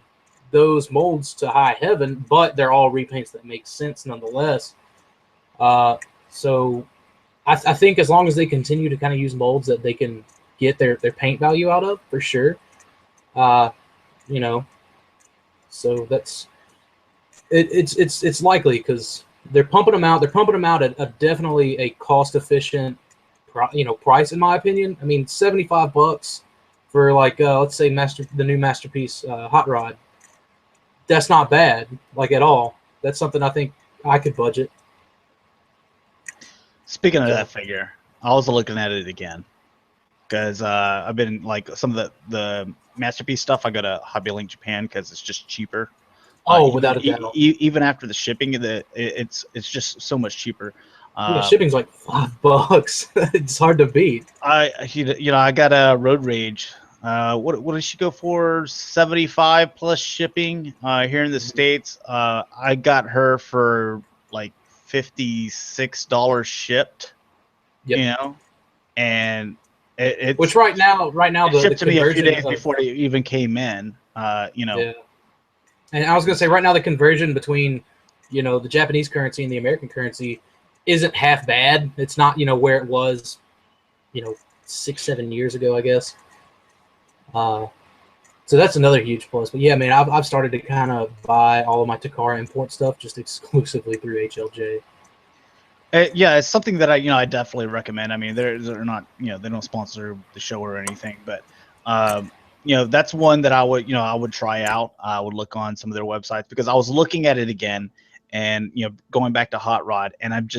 those molds to high heaven, but they're all repaints that make sense nonetheless. So I think as long as they continue to kind of use molds that they can get their paint value out of, for sure. So that's it's likely because they're pumping them out. They're pumping them out at definitely a cost efficient, price in my opinion. I mean, $75 for like let's say the new masterpiece hot rod. That's not bad, like at all. That's something I think I could budget. Speaking of that figure, I was looking at it again because I've been like some of the masterpiece stuff. I go to Hobby Link Japan because it's just cheaper. Without a doubt. Even after the shipping, it's just so much cheaper. Shipping's like $5. It's hard to beat. I got a Road Rage. What did she go for? 75 plus shipping here in the States. I got her for like $56 shipped. Yep. And which right now it shipped to me a few days before it even came in. Yeah. And I was gonna say right now the conversion between the Japanese currency and the American currency isn't half bad. It's not where it was 6-7 years ago, I guess. So that's another huge plus. But yeah, man, I've started to kind of buy all of my Takara import stuff just exclusively through HLJ. Yeah, it's something that I definitely recommend. I mean, they're not they don't sponsor the show or anything, but that's one that I would try out. I would look on some of their websites because I was looking at it again, and going back to Hot Rod, and I'm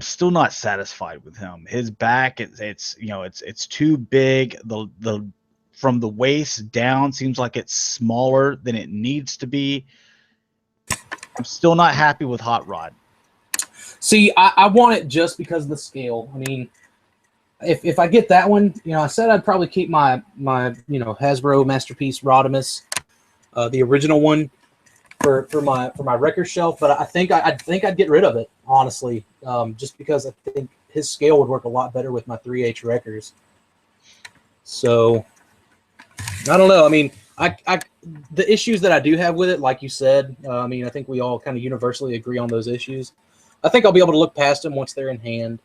still not satisfied with him. His back, it's too big. The from the waist down seems like it's smaller than it needs to be. I'm still not happy with Hot Rod. See, I want it just because of the scale. I mean, if I get that one, I said I'd probably keep my Hasbro Masterpiece Rodimus, the original one, for my record shelf. But I think I'd get rid of it, honestly, just because I think his scale would work a lot better with my 3H Wreckers. So I don't know. I mean, the issues that I do have with it, like you said, I think we all kind of universally agree on those issues. I think I'll be able to look past them once they're in hand.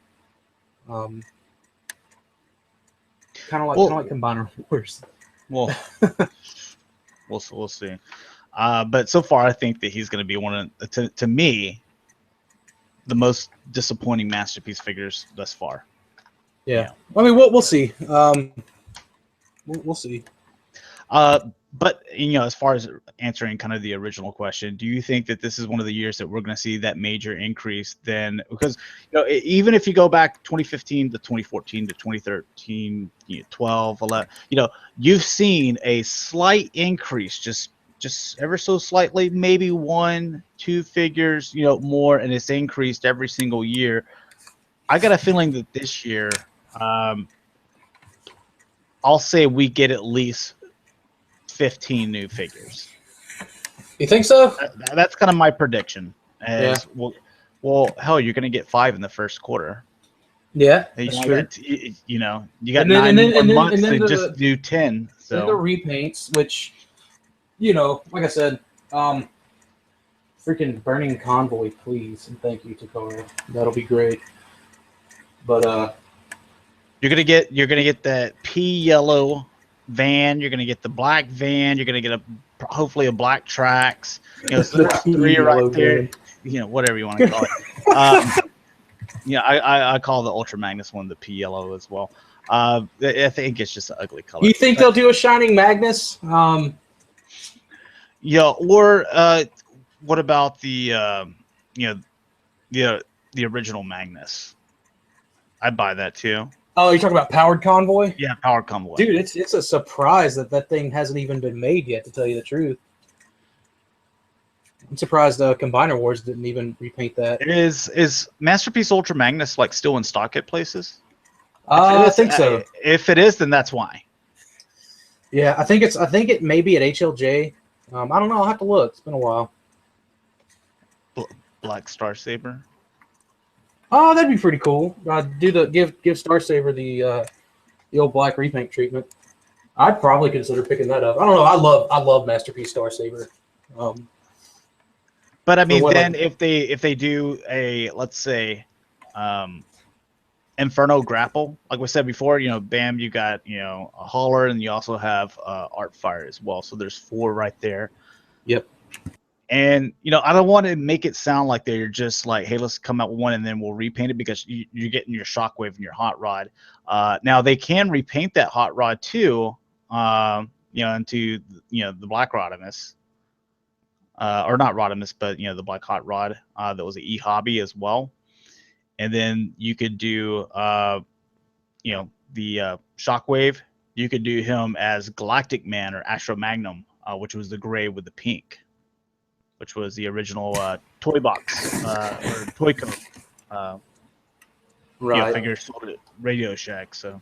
Kind of like Combiner Wars. Well, we'll see. But so far, I think that he's going to be one of, to me, the most disappointing masterpiece figures thus far. Yeah. I mean, we'll see. We'll see. But as far as answering kind of the original question, do you think that this is one of the years that we're going to see that major increase? Then, because even if you go back 2015 to 2014 to 2013, 12, 11, you've seen a slight increase, just ever so slightly, maybe 1-2 figures, more, and it's increased every single year. I got a feeling that this year, I'll say we get at least 15 new figures. You think so? That's kind of my prediction. Yeah. Well, hell, you're going to get 5 in the first quarter. Yeah, that's true. You got 9 months to just do 10. So and the repaints, which, like I said, freaking Burning Convoy, please, and thank you, Takara. That'll be great. But you're gonna get that pea yellow van. You're gonna get the black van. You're gonna get hopefully a black Trax. So there's 3 right there. Whatever you want to call it. I call the Ultra Magnus one the pea yellow as well. I think it's just an ugly color. You think they'll do a Shining Magnus? Yeah, or what about the the original Magnus? I'd buy that too. Oh, you're talking about Powered Convoy? Yeah, Power Convoy. Dude, it's a surprise that thing hasn't even been made yet, to tell you the truth. I'm surprised Combiner Wars didn't even repaint that. Is Masterpiece Ultra Magnus like still in stock at places? I think so. If it is, then that's why. Yeah, I think it may be at HLJ. I don't know. I'll have to look. It's been a while. Black Star Saber. Oh, that'd be pretty cool. Give Star Saber the old black repaint treatment. I'd probably consider picking that up. I don't know. I love Masterpiece Star Saber. But I mean, then if they do a, let's say, Inferno Grapple, like we said before, bam, you got a Hauler, and you also have Artfire as well. So there's 4 right there. Yep. And I don't want to make it sound like they're just like, hey, let's come out with one and then we'll repaint it, because you're getting your Shockwave and your Hot Rod. Now they can repaint that Hot Rod too, into the Black Rodimus, or not Rodimus, but the Black Hot Rod that was an E-Hobby as well. And then you could do the Shockwave. You could do him as Galactic Man or Astro Magnum, which was the gray with the pink, which was the original toy box or toy code. Right. Figure sold at Radio Shack. So,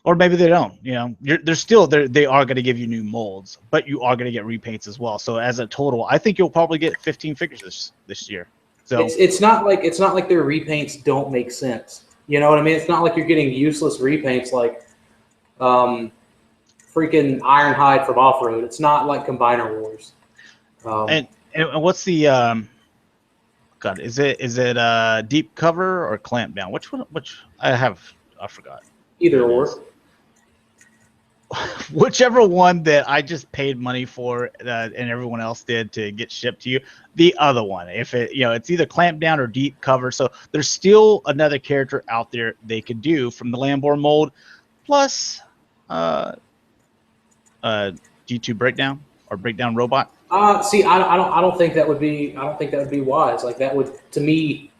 or maybe they don't. They are going to give you new molds, but you are going to get repaints as well. So as a total, I think you'll probably get 15 figures this year. So it's not like their repaints don't make sense. You know what I mean? It's not like you're getting useless repaints like freaking Ironhide from Off Road. It's not like Combiner Wars. And what's the God? Is it Deep Cover or Clamp Down? Which one? I forgot. Either or. Whichever one that I just paid money for and everyone else did to get shipped to you, the other one. If it's either Clamp Down or Deep Cover. So there's still another character out there they could do from the Lamborn mold, plus G2 Breakdown or Breakdown Robot. See, I don't think that would be wise. Like, that would, to me,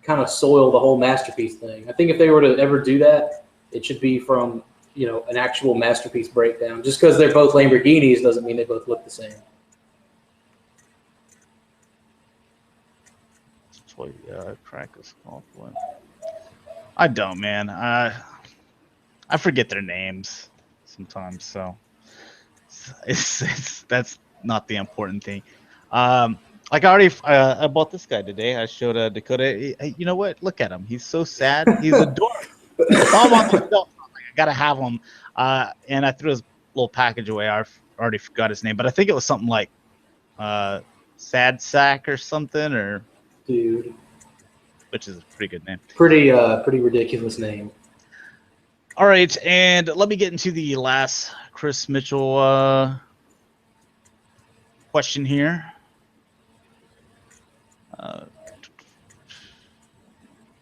kind of soil the whole Masterpiece thing. I think if they were to ever do that, it should be from an actual Masterpiece Breakdown. Just because they're both Lamborghinis doesn't mean they both look the same. Toy crack a small one. I don't, man. I forget their names sometimes, so it's that's not the important thing. Like I bought this guy today. I showed Dakota. You know what? Look at him. He's so sad. He's adorable. I gotta have him. And I threw his little package away. I already forgot his name, but I think it was something like Sad Sack or something, or dude, which is a pretty good name. Pretty ridiculous name. All right, and let me get into the last Chris Mitchell question here.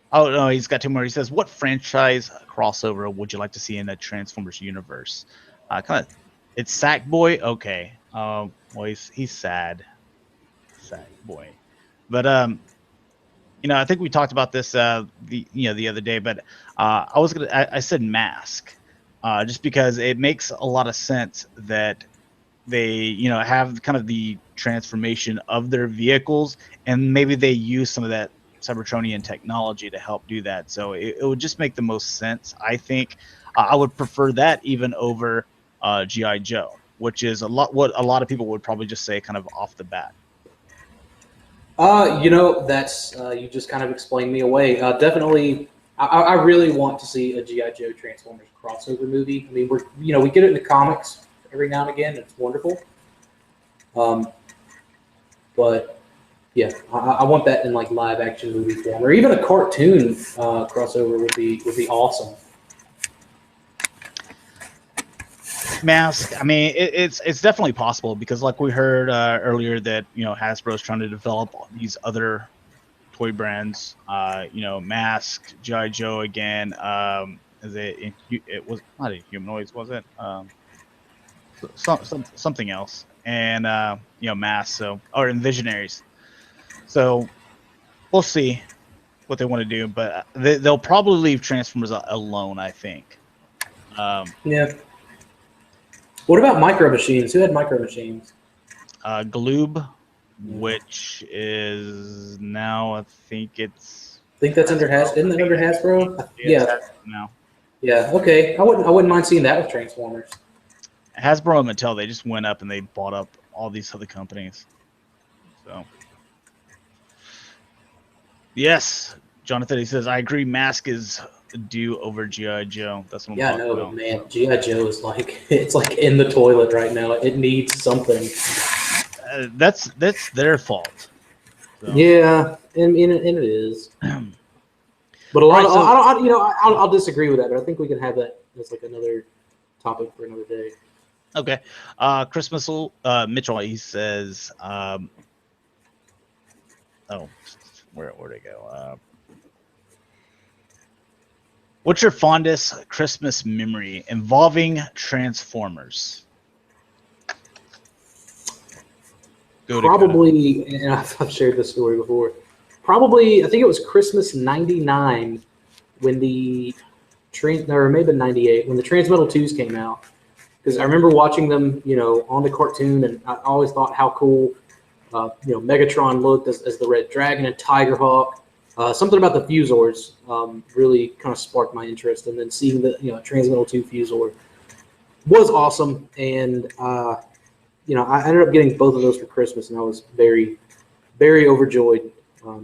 Oh no, he's got 2 more. He says, "What franchise crossover would you like to see in the Transformers universe?" It's Sackboy. Okay. Well, he's sad, Sackboy. But I think we talked about this the other day. But I said Mask, just because it makes a lot of sense that they have kind of the transformation of their vehicles, and maybe they use some of that Cybertronian technology to help do that. So it would just make the most sense. I think I would prefer that even over G.I. Joe, which is what a lot of people would probably just say kind of off the bat. That's you just kind of explained me away. Definitely, I really want to see a G.I. Joe Transformers crossover movie. I mean, we get it in the comics every now and again. It's wonderful. But yeah, I want that in like live action movie form, or even a cartoon crossover would be awesome. Mask. I mean, it's definitely possible, because like we heard earlier that Hasbro's trying to develop these other toy brands. Mask, G.I. Joe again. It was not Inhumanoids, was it? Something else, and Mask. So or in Visionaries. So we'll see what they want to do, but they'll probably leave Transformers alone, I think. Yeah. What about Micro Machines? Who had Micro Machines? Gloob, which is now I think that's under Hasbro. Isn't that under Hasbro? Yeah. Now. Yeah. Okay. I wouldn't mind seeing that with Transformers. Hasbro and Mattel, they just went up and they bought up all these other companies. So yes, Jonathan, he says, I agree, Mask is due over G.I. Joe. That's what I'm talking about. Man, G.I. Joe is it's like in the toilet right now. It needs something. That's their fault. So. Yeah, and it is. But I'll disagree with that. But I think we can have that as like another topic for another day. Okay. Chris Mitchell, he says, where'd it go? What's your fondest Christmas memory involving Transformers? Probably, and I've shared this story before. Probably, I think it was Christmas '99 when or maybe '98 when the Transmetal 2s came out. Because I remember watching them, on the cartoon, and I always thought how cool, Megatron looked as the Red Dragon and Tigerhawk. Something about the Fusors really kind of sparked my interest, and then seeing the Transmetal 2 Fusor was awesome. And I ended up getting both of those for Christmas, and I was very, very overjoyed.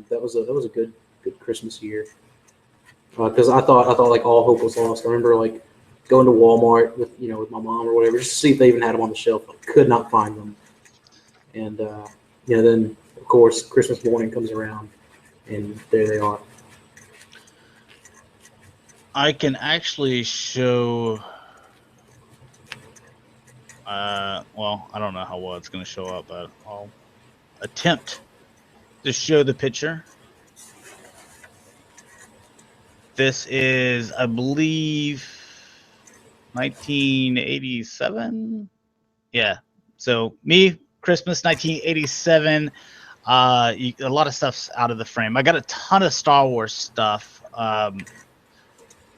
That was a good Christmas year because I thought like all hope was lost. I remember like going to Walmart with my mom or whatever just to see if they even had them on the shelf. I could not find them, and then of course Christmas morning comes around, and there they are. I can actually show. Well, I don't know how well it's going to show up, but I'll attempt to show the picture. This is, I believe, 1987. Yeah. So me, Christmas 1987. A lot of stuff's out of the frame. I got a ton of Star Wars stuff.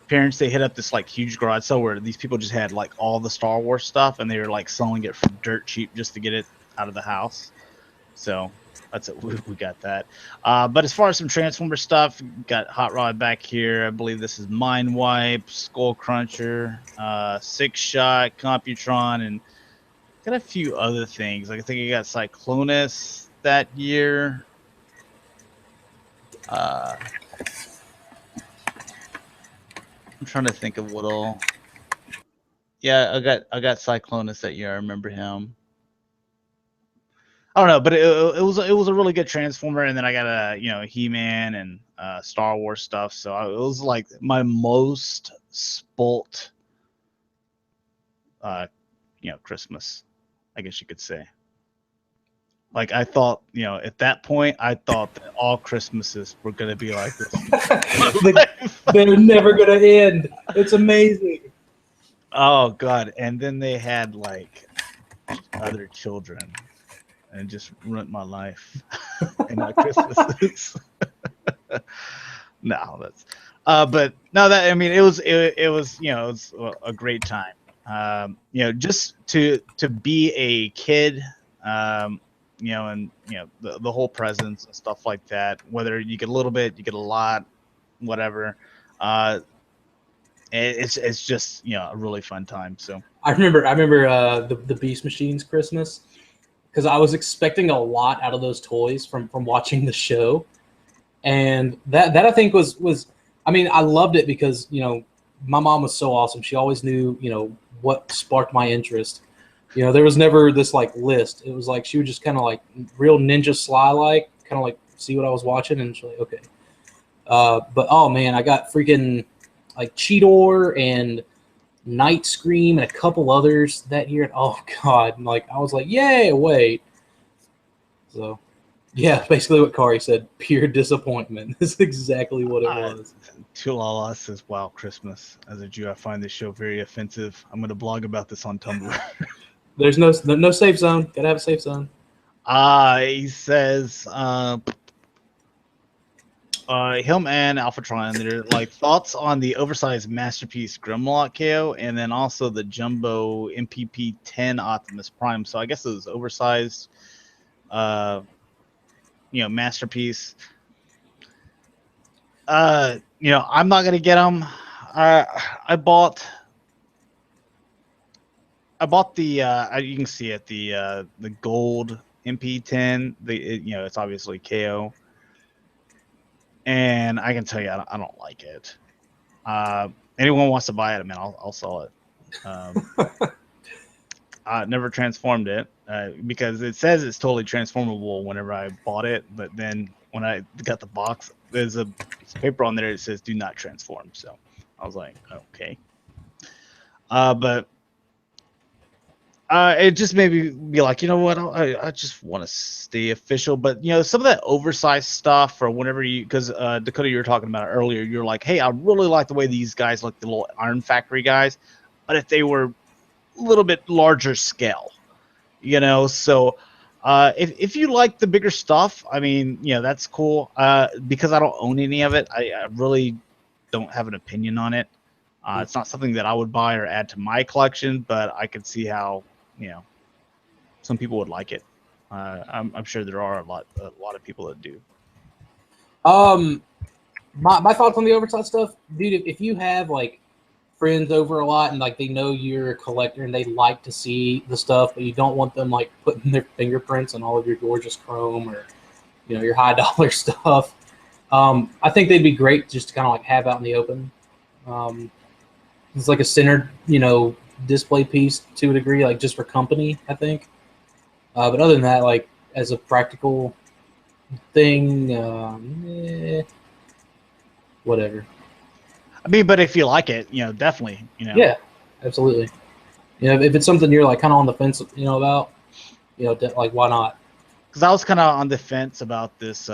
Parents, they hit up this like huge garage sale where these people just had like all the Star Wars stuff, and they were like selling it for dirt cheap just to get it out of the house. So that's it. We got that. But as far as some Transformer stuff, got Hot Rod back here. I believe this is Mind Wipe, Skull Cruncher, Six Shot, Computron, and got a few other things. Like I think I got Cyclonus that year. I'm trying to think of what all. Yeah, I got Cyclonus that year. I remember him. I don't know, but it was a really good Transformer, and then I got a He-Man and Star Wars stuff. So it was like my most spoilt Christmas, I guess you could say. Like I thought, at that point, I thought that all Christmases were gonna be like this. They're never gonna end. It's amazing. Oh God! And then they had like other children, and it just ruined my life and my Christmases. No, that's. But no, that it was a great time. Just to be a kid. And the whole presents and stuff like that. Whether you get a little bit, you get a lot, whatever. It's just a really fun time. So I remember the Beast Machines Christmas because I was expecting a lot out of those toys from watching the show, and that I think was I loved it because my mom was so awesome. She always knew what sparked my interest. There was never this like list. It was like she would just kind of like real ninja sly like kind of like see what I was watching and she's like, okay. But oh man, I got freaking like Cheetor and Night Scream and a couple others that year. Oh god, like I was like, yay, wait. So Yeah, basically what Kari said. Pure disappointment. That's exactly what it was. Tulala says, "Wow, Christmas. As a Jew, I find this show very offensive. I'm going to blog about this on Tumblr." There's no safe zone. Gotta have a safe zone. He says, him and Alphatron, they're like thoughts on the oversized masterpiece Grimlock KO, and then also the jumbo MPP 10 Optimus Prime. So I guess those oversized, masterpiece. I'm not gonna get them. I bought the you can see it, the gold MP10. It's obviously KO, and I can tell you I don't like it. Anyone wants to buy it, man, I'll sell it. I never transformed it because it says it's totally transformable whenever I bought it, but then when I got the box, there's a piece of paper on there that says "Do not transform." So I was like, okay. But it just made me be like, you know what? I just want to stay official. But some of that oversized stuff, or whenever because Dakota, you were talking about it earlier. You're like, hey, I really like the way these guys look, the little Iron Factory guys, but if they were a little bit larger scale, so if you like the bigger stuff, I mean, that's cool. Because I don't own any of it, I really don't have an opinion on it. It's not something that I would buy or add to my collection, but I could see how some people would like it. I'm sure there are a lot of people that do. My thoughts on the oversized stuff, dude. If you have like friends over a lot and like they know you're a collector and they like to see the stuff, but you don't want them like putting their fingerprints on all of your gorgeous chrome or your high dollar stuff, I think they'd be great just to kind of like have out in the open. It's like a centered display piece to a degree, like just for company, I think. But other than that, like as a practical thing, whatever. I mean, but if you like it, definitely, Yeah, absolutely. If it's something you're like kind of on the fence, about, like why not? Because I was kind of on the fence about this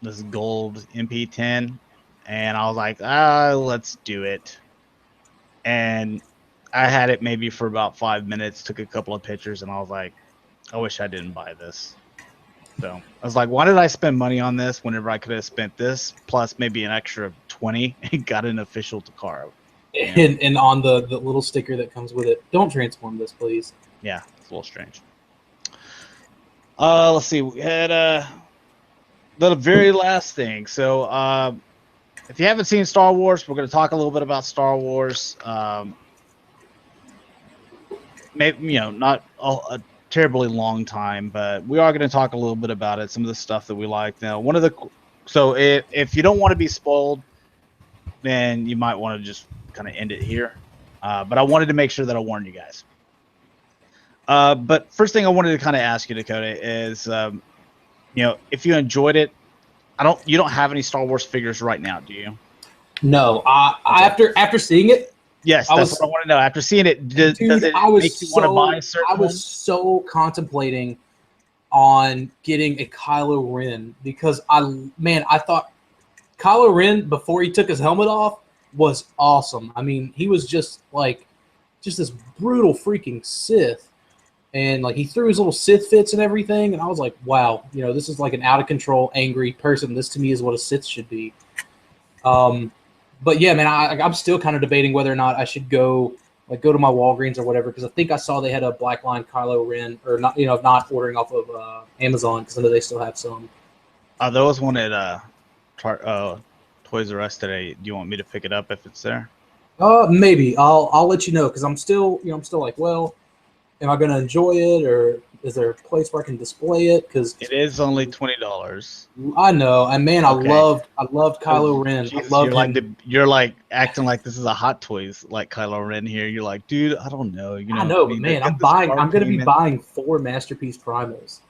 this gold MP10, and I was like, let's do it. And I had it maybe for about 5 minutes, took a couple of pictures, and I was like, I wish I didn't buy this. So I was like, why did I spend money on this whenever I could have spent this plus maybe an extra 20 and got an official Takara? And on the little sticker that comes with it, don't transform this, please. Yeah, it's a little strange. Let's see. We had the very last thing. So if you haven't seen Star Wars, we're going to talk a little bit about Star Wars. Maybe not a terribly long time, but we are going to talk a little bit about it. Some of the stuff that we like. Now, so if you don't want to be spoiled, then you might want to just kind of end it here. But I wanted to make sure that I warned you guys. But first thing I wanted to kind of ask you, Dakota, is if you enjoyed it, you don't have any Star Wars figures right now, do you? No. After seeing it. Yes, that's what I want to know. After seeing it, does it make you want to buy a certain one? I was so contemplating on getting a Kylo Ren because I thought Kylo Ren before he took his helmet off was awesome. I mean, he was just this brutal freaking Sith, and like he threw his little Sith fits and everything, and I was like, wow, this is like an out of control, angry person. This to me is what a Sith should be. But yeah, man, I'm still kind of debating whether or not I should go to my Walgreens or whatever, because I think I saw they had a black line Kylo Ren, or not, not ordering off of Amazon, because I know they still have some. There was one at Toys R Us today. Do you want me to pick it up if it's there? Maybe I'll let you know, because I'm still like, well, am I going to enjoy it, or is there a place where I can display it? Because it is only $20. I know, and man, okay. I loved Kylo Ren. Jesus, I loved him. You're like acting like this is a Hot Toys like Kylo Ren here. You're like, dude, I don't know. I know, but man, I'm going to be buying 4 Masterpiece Primals.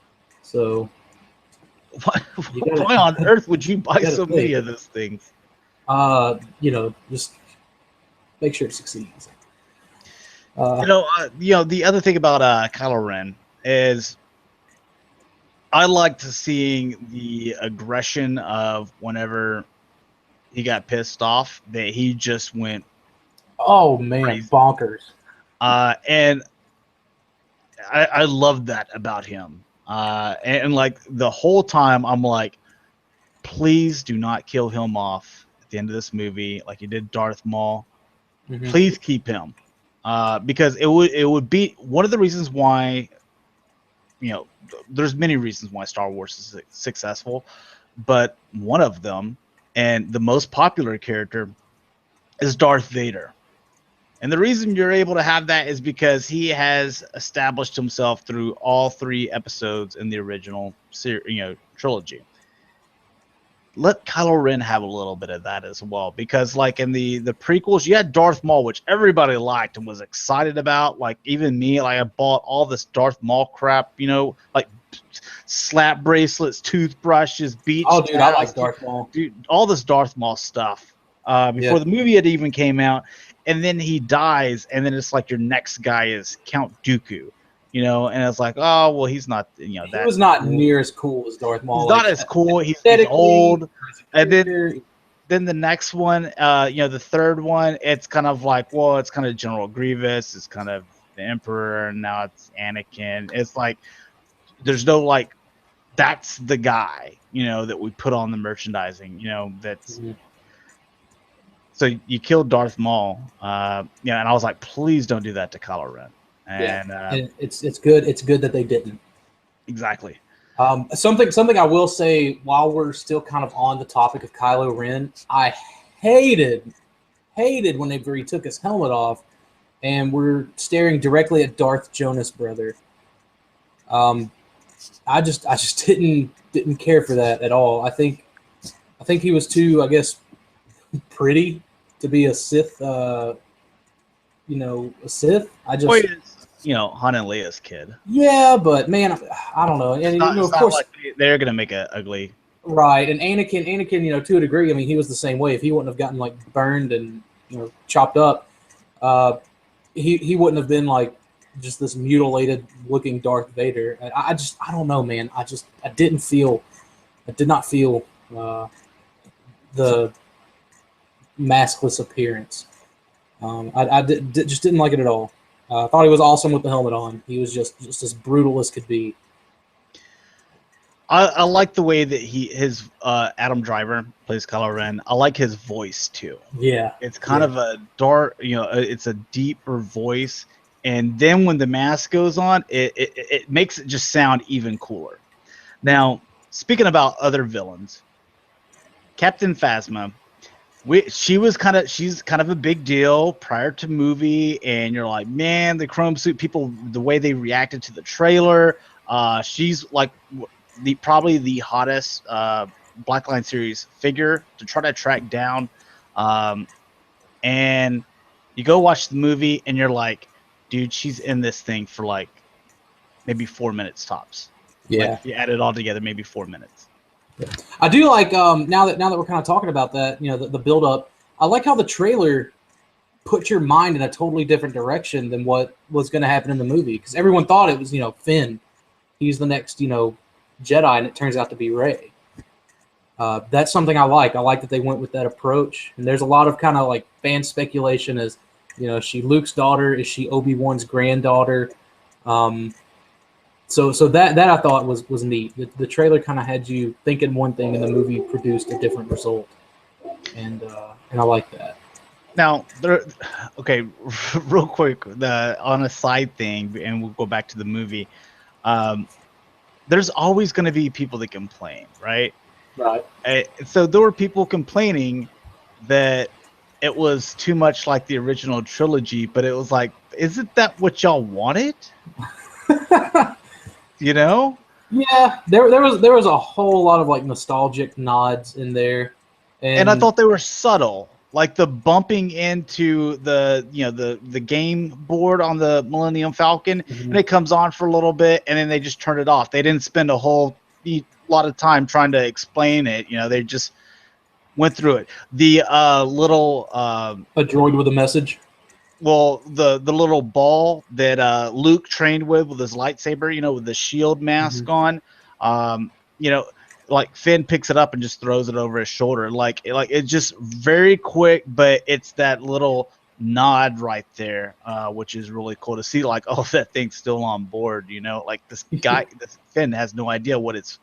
So why on earth would you buy so many of those things? Just make sure it succeeds. The other thing about Kylo Ren is I liked seeing the aggression of whenever he got pissed off that he just went Oh man, crazy. bonkers. And I loved that about him. And like the whole time I'm like, please do not kill him off at the end of this movie like you did Darth Maul. Mm-hmm. Please keep him. Because it would be one of the reasons why, you know, there's many reasons why Star Wars is successful, but one of them, and the most popular character, is Darth Vader. And the reason you're able to have that is because he has established himself through all 3 episodes in the original trilogy. Let Kylo Ren have a little bit of that as well, because like in the prequels, you had Darth Maul, which everybody liked and was excited about. Like even me, like I bought all this Darth Maul crap, you know, like slap bracelets, toothbrushes, beach Oh, dude, towels, I like Darth Maul. dude, all this Darth Maul stuff before the movie had even came out, and then he dies, and then it's like your next guy is Count Dooku. You know, and it's like, oh well, he's not. You know, he was not near as cool as Darth Maul. He's not as cool. He's old. And then the next one, you know, the third one, it's kind of like, well, it's kind of General Grievous. It's kind of the Emperor, and now it's Anakin. It's like there's no like, that's the guy, you know, that we put on the merchandising. You know, that's. Mm-hmm. So you killed Darth Maul, yeah, and I was like, please don't do that to Kylo Ren. And, and it's good. It's good that they didn't. Exactly. Something I will say while we're still kind of on the topic of Kylo Ren, I hated whenever he took his helmet off, and we're staring directly at Darth Jonas Brother. I just didn't care for that at all. I think he was too, I guess, pretty to be a Sith. A Sith. You know, Han and Leia's kid. Yeah, but man, I don't know. And of course, like they're gonna make it ugly. Right, and Anakin, you know, to a degree, I mean, he was the same way. If he wouldn't have gotten like burned and, you know, chopped up, he wouldn't have been like just this mutilated looking Darth Vader. I don't know, man. I did not feel the maskless appearance. I just didn't like it at all. I thought he was awesome with the helmet on. He was just as brutal as could be. I like the way that his Adam Driver plays Kylo Ren. I like his voice too. Yeah, it's kind of a dark, you know, it's a deeper voice, and then when the mask goes on, it makes it just sound even cooler. Now, speaking about other villains, Captain Phasma. She's kind of a big deal prior to movie, and you're like, man, the chrome suit people, the way they reacted to the trailer, she's like probably the hottest Blackline series figure to try to track down. And you go watch the movie, and you're like, dude, she's in this thing for like maybe 4 minutes tops. Yeah, like, if you add it all together, maybe 4 minutes. I do like now that we're kind of talking about that, you know, the build up. I like how the trailer put your mind in a totally different direction than what was going to happen in the movie, because everyone thought it was, you know, Finn, he's the next, you know, Jedi, and it turns out to be Rey. That's something I like. I like that they went with that approach, and there's a lot of kind of like fan speculation as, you know, is she Luke's daughter? Is she Obi-Wan's granddaughter? So that I thought was neat. The trailer kind of had you thinking one thing, and the movie produced a different result, and I like that. Now, okay, real quick, on a side thing, and we'll go back to the movie. There's always going to be people that complain, right? Right. So there were people complaining that it was too much like the original trilogy, but it was like, isn't that what y'all wanted? You know? Yeah, there was a whole lot of like nostalgic nods in there, and I thought they were subtle, like the bumping into the, you know, the game board on the Millennium Falcon, and it comes on for a little bit, and then they just turn it off. They didn't spend a whole lot of time trying to explain it. You know, they just went through it. The little a droid with a message. Well, the little ball that Luke trained with his lightsaber, you know, with the shield mask on, You know, like Finn picks it up and just throws it over his shoulder. Like it's just very quick, but it's that little nod right there, which is really cool to see. Like, oh, that thing's still on board. You know, like this Finn has no idea what it's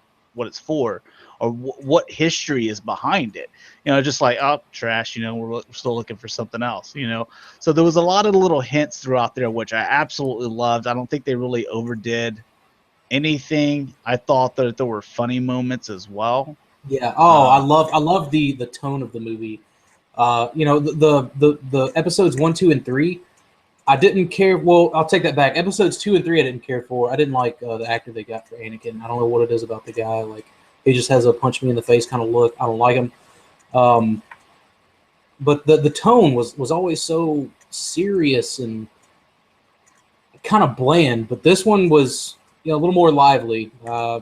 for, or what history is behind it. You know, just like, oh, trash. You know, we're still looking for something else. You know, so there was a lot of little hints throughout there, which I absolutely loved. I don't think they really overdid anything. I thought that there were funny moments as well. Yeah. Oh, I love the tone of the movie. You know, the episodes 1, 2, and 3. I didn't care. Well, I'll take that back. Episodes 2 and 3, I didn't care for. I didn't like the actor they got for Anakin. I don't know what it is about the guy. Like, he just has a punch me in the face kind of look. I don't like him. But the tone was always so serious and kind of bland. But this one was, you know, a little more lively.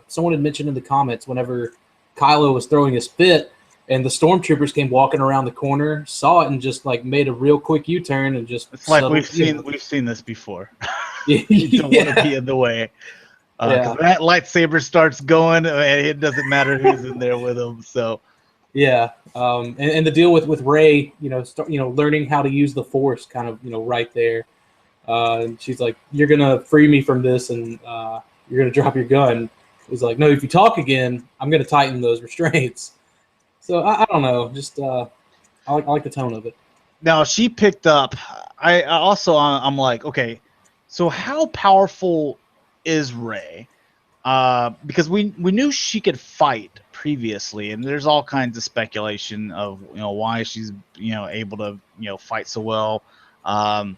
Someone had mentioned in the comments whenever Kylo was throwing his fit, and the stormtroopers came walking around the corner, saw it, and just like made a real quick U-turn and just. It's like we've seen this before. You don't want to be in the way. Because that lightsaber starts going, and it doesn't matter who's in there with them. So. Yeah, and the deal with Rey, you know, learning how to use the Force, kind of, you know, right there. And she's like, "You're gonna free me from this, and you're gonna drop your gun." He's like, "No, if you talk again, I'm gonna tighten those restraints." So I don't know, just I like the tone of it. Now she picked up. I also I'm like, okay, so how powerful is Rey? Because we knew she could fight previously, and there's all kinds of speculation of, you know, why she's, you know, able to, you know, fight so well. I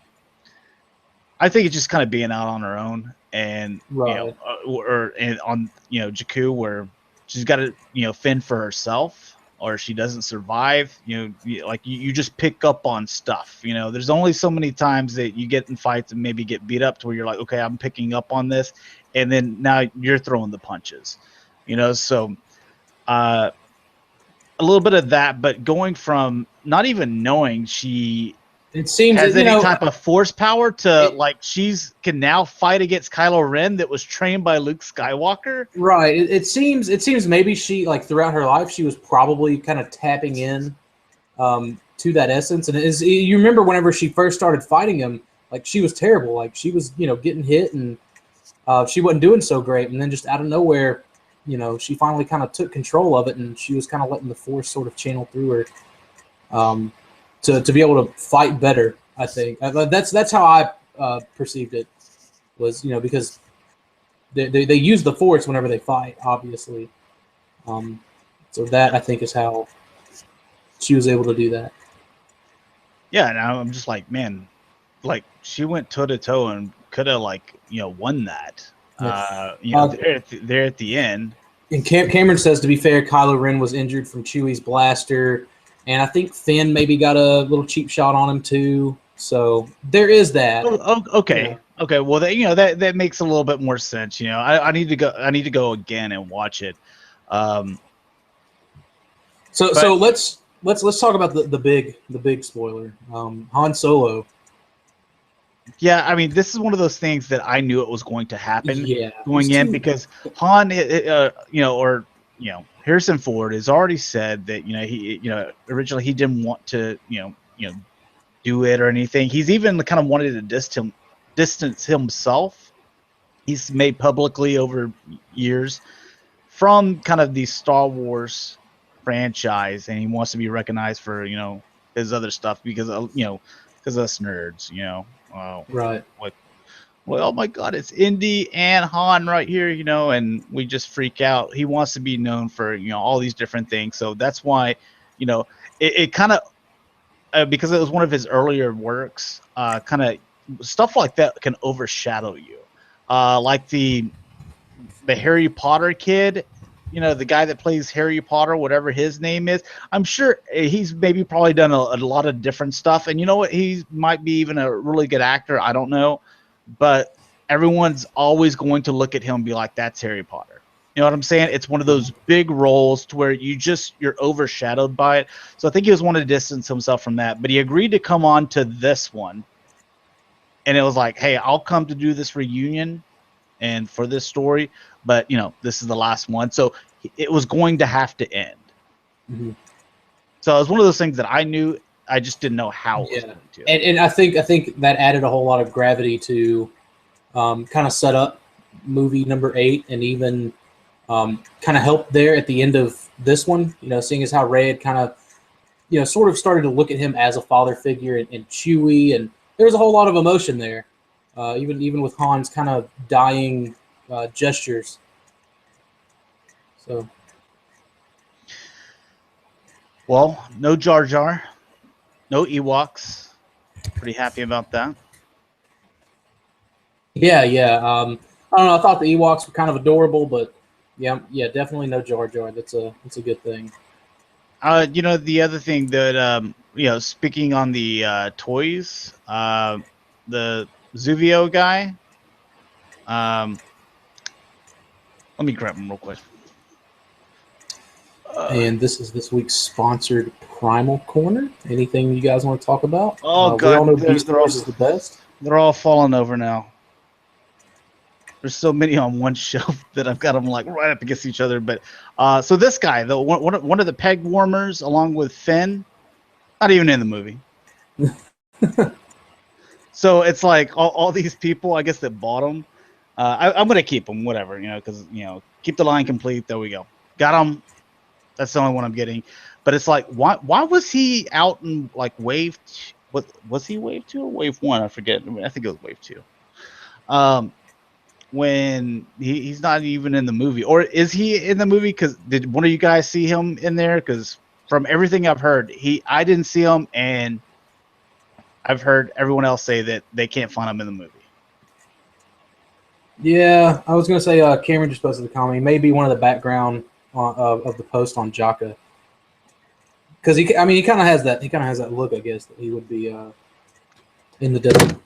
think it's just kind of being out on her own, and right. You know, and on, you know, Jakku, where she's got to, you know, fend for herself, or she doesn't survive. You know, like you just pick up on stuff. You know, there's only so many times that you get in fights and maybe get beat up to where you're like, okay, I'm picking up on this, and then now you're throwing the punches. You know, so a little bit of that, but going from not even knowing she. It seems has any type of force power to like she's can now fight against Kylo Ren that was trained by Luke Skywalker. Right. It seems maybe she, like, throughout her life, she was probably kind of tapping in to that essence. And you remember whenever she first started fighting him, like, she was terrible. Like, she was, you know, getting hit, and she wasn't doing so great. And then just out of nowhere, you know, she finally kind of took control of it, and she was kind of letting the Force sort of channel through her. To be able to fight better, I think that's how I perceived it. Was, you know, because they use the Force whenever they fight, obviously. So that, I think, is how she was able to do that. Yeah, and I'm just like, man, like she went toe to toe and could have, like, you know, won that. You know, there at the end. And Cameron says, to be fair, Kylo Ren was injured from Chewie's blaster. And I think Finn maybe got a little cheap shot on him too. So there is that. Oh, okay. Yeah. Okay. Well, that, you know, that makes a little bit more sense. You know, I need to go. I need to go again and watch it. So let's talk about the big spoiler. Han Solo. Yeah, I mean, this is one of those things that I knew it was going to happen. Yeah, going in because Han, you know, or you know, Harrison Ford has already said that, you know, he, you know, originally he didn't want to, you know, do it or anything. He's even kind of wanted to distance himself. He's made publicly over years from kind of the Star Wars franchise, and he wants to be recognized for, you know, his other stuff because, you know, because us nerds, you know, right. Like, well, oh my God, it's Indy and Han right here, you know, and we just freak out. He wants to be known for, you know, all these different things. So that's why, you know, it kind of, because it was one of his earlier works, kind of stuff like that can overshadow you. Like the Harry Potter kid, you know, the guy that plays Harry Potter, whatever his name is, I'm sure he's maybe probably done a lot of different stuff. And you know what? He might be even a really good actor. I don't know. But everyone's always going to look at him and be like, that's Harry Potter. You know what I'm saying? It's one of those big roles to where you're overshadowed by it. So I think he was wanting to distance himself from that. But he agreed to come on to this one. And it was like, hey, I'll come to do this reunion. and for this story, but this is the last one, so it was going to have to end. Mm-hmm. So it was one of those things that I knew, I just didn't know how it was going to. And I think that added a whole lot of gravity to kind of set up movie number 8, and even kind of helped there at the end of this one. Seeing as how Ray had kind of sort of started to look at him as a father figure, and Chewie, and there was a whole lot of emotion there, even with Han's kind of dying gestures. So, well, no Jar Jar, no Ewoks. Pretty happy about that. Yeah. I don't know. I thought the Ewoks were kind of adorable, but yeah, definitely no Jar Jar. That's a good thing. The other thing that speaking on the toys, the Zuvio guy. Let me grab him real quick. And this is this week's sponsored Primal Corner. Anything you guys want to talk about? Oh God, we all know Beast Wars is the best. They're all falling over now. There's so many on one shelf that I've got them like right up against each other. But so this guy, though, one of the peg warmers, along with Finn, not even in the movie. So it's like all these people, I guess, that bought them. I'm gonna keep them, whatever, because keep the line complete. There we go. Got them. That's the only one I'm getting. But it's like, why was he out in like wave? What was he, wave 2 or wave 1? I forget. I think it was wave 2. When he's not even in the movie, or is he in the movie? Because did one of you guys see him in there? Because from everything I've heard, I didn't see him, and I've heard everyone else say that they can't find him in the movie. Yeah, I was gonna say Cameron just posted the comment. He may be one of the background of the post on Jaka, because he kind of has that look, I guess, that he would be in the desert.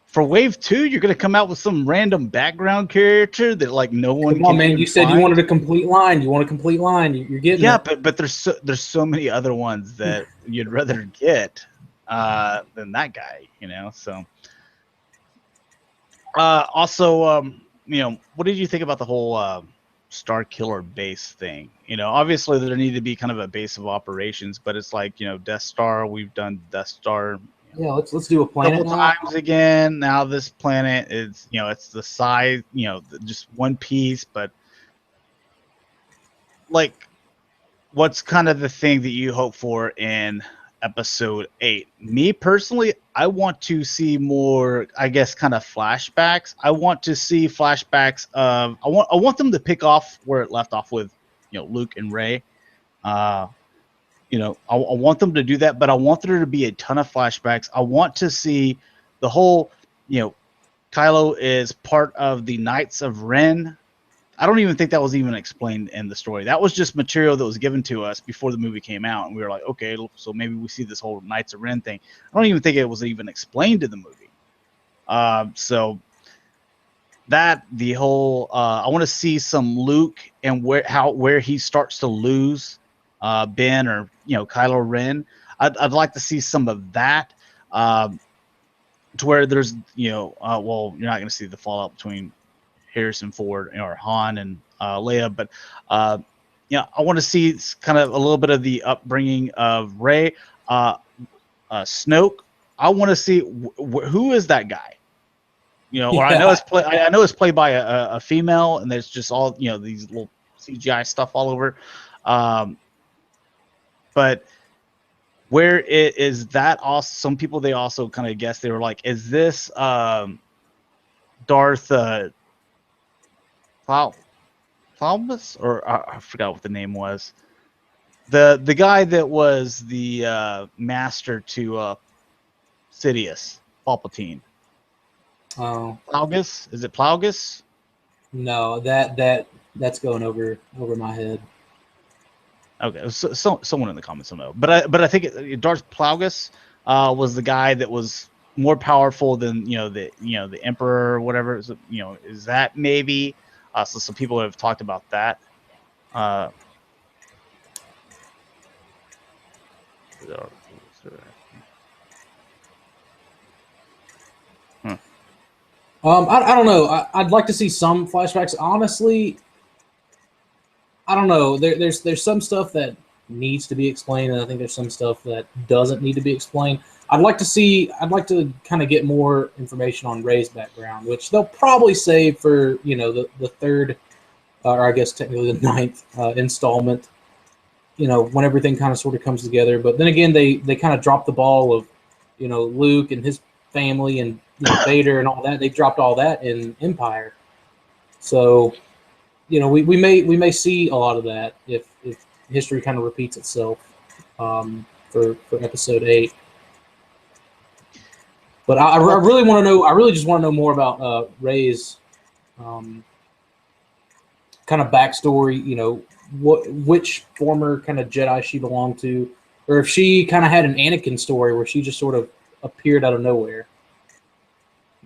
For wave 2, you're gonna come out with some random background character that like no one. Come on, man! You said you wanted a complete line. You want a complete line. You're getting it. but there's so many other ones that you'd rather get than that guy. So. Also, what did you think about the whole Star Killer base thing? Obviously there need to be kind of a base of operations, but it's like, Death Star. We've done Death Star. Yeah, let's do a planet couple times again. Now this planet is, it's the size, just one piece, but like, what's kind of the thing that you hope for in episode 8? Me personally, I want to see more, I guess, kind of flashbacks. I want to see flashbacks of, I want them to pick off where it left off with, Luke and Rey. I want them to do that, but I want there to be a ton of flashbacks. I want to see the whole, Kylo is part of the Knights of Ren. I don't even think that was even explained in the story. That was just material that was given to us before the movie came out, and we were like, okay, so maybe we see this whole Knights of Ren thing. I don't even think it was even explained in the movie. So that the whole, I want to see some Luke and where he starts to lose Ben or Kylo Ren. I'd like to see some of that, to where there's well, you're not going to see the fallout between Harrison Ford or Han and Leia, but I want to see kind of a little bit of the upbringing of Rey. Snoke, I want to see who is that guy. Or I know it's played by a female, and there's just all these little CGI stuff all over. But where it is that also, some people, they also kind of guess, they were like, is this Darth Falmus, or I forgot what the name was. The guy that was the master to Sidious, Palpatine. Oh, Plaugus? Is it Plaugus? no, that's going over my head. Okay, so someone in the comments will know. But I think Darth Plaugus was the guy that was more powerful than the Emperor or whatever. So, is that maybe? So some people have talked about that. I don't know. I'd like to see some flashbacks. Honestly, I don't know. There's some stuff that needs to be explained, and I think there's some stuff that doesn't need to be explained. I'd like to kind of get more information on Ray's background, which they'll probably save for the third, or I guess technically the ninth installment. When everything kind of sort of comes together. But then again, they kind of dropped the ball of Luke and his family and Vader and all that. They dropped all that in Empire. So we may see a lot of that if history kind of repeats itself for episode 8. But I really want to know. I really just want to know more about Rey's kind of backstory. Which former kind of Jedi she belonged to, or if she kind of had an Anakin story where she just sort of appeared out of nowhere.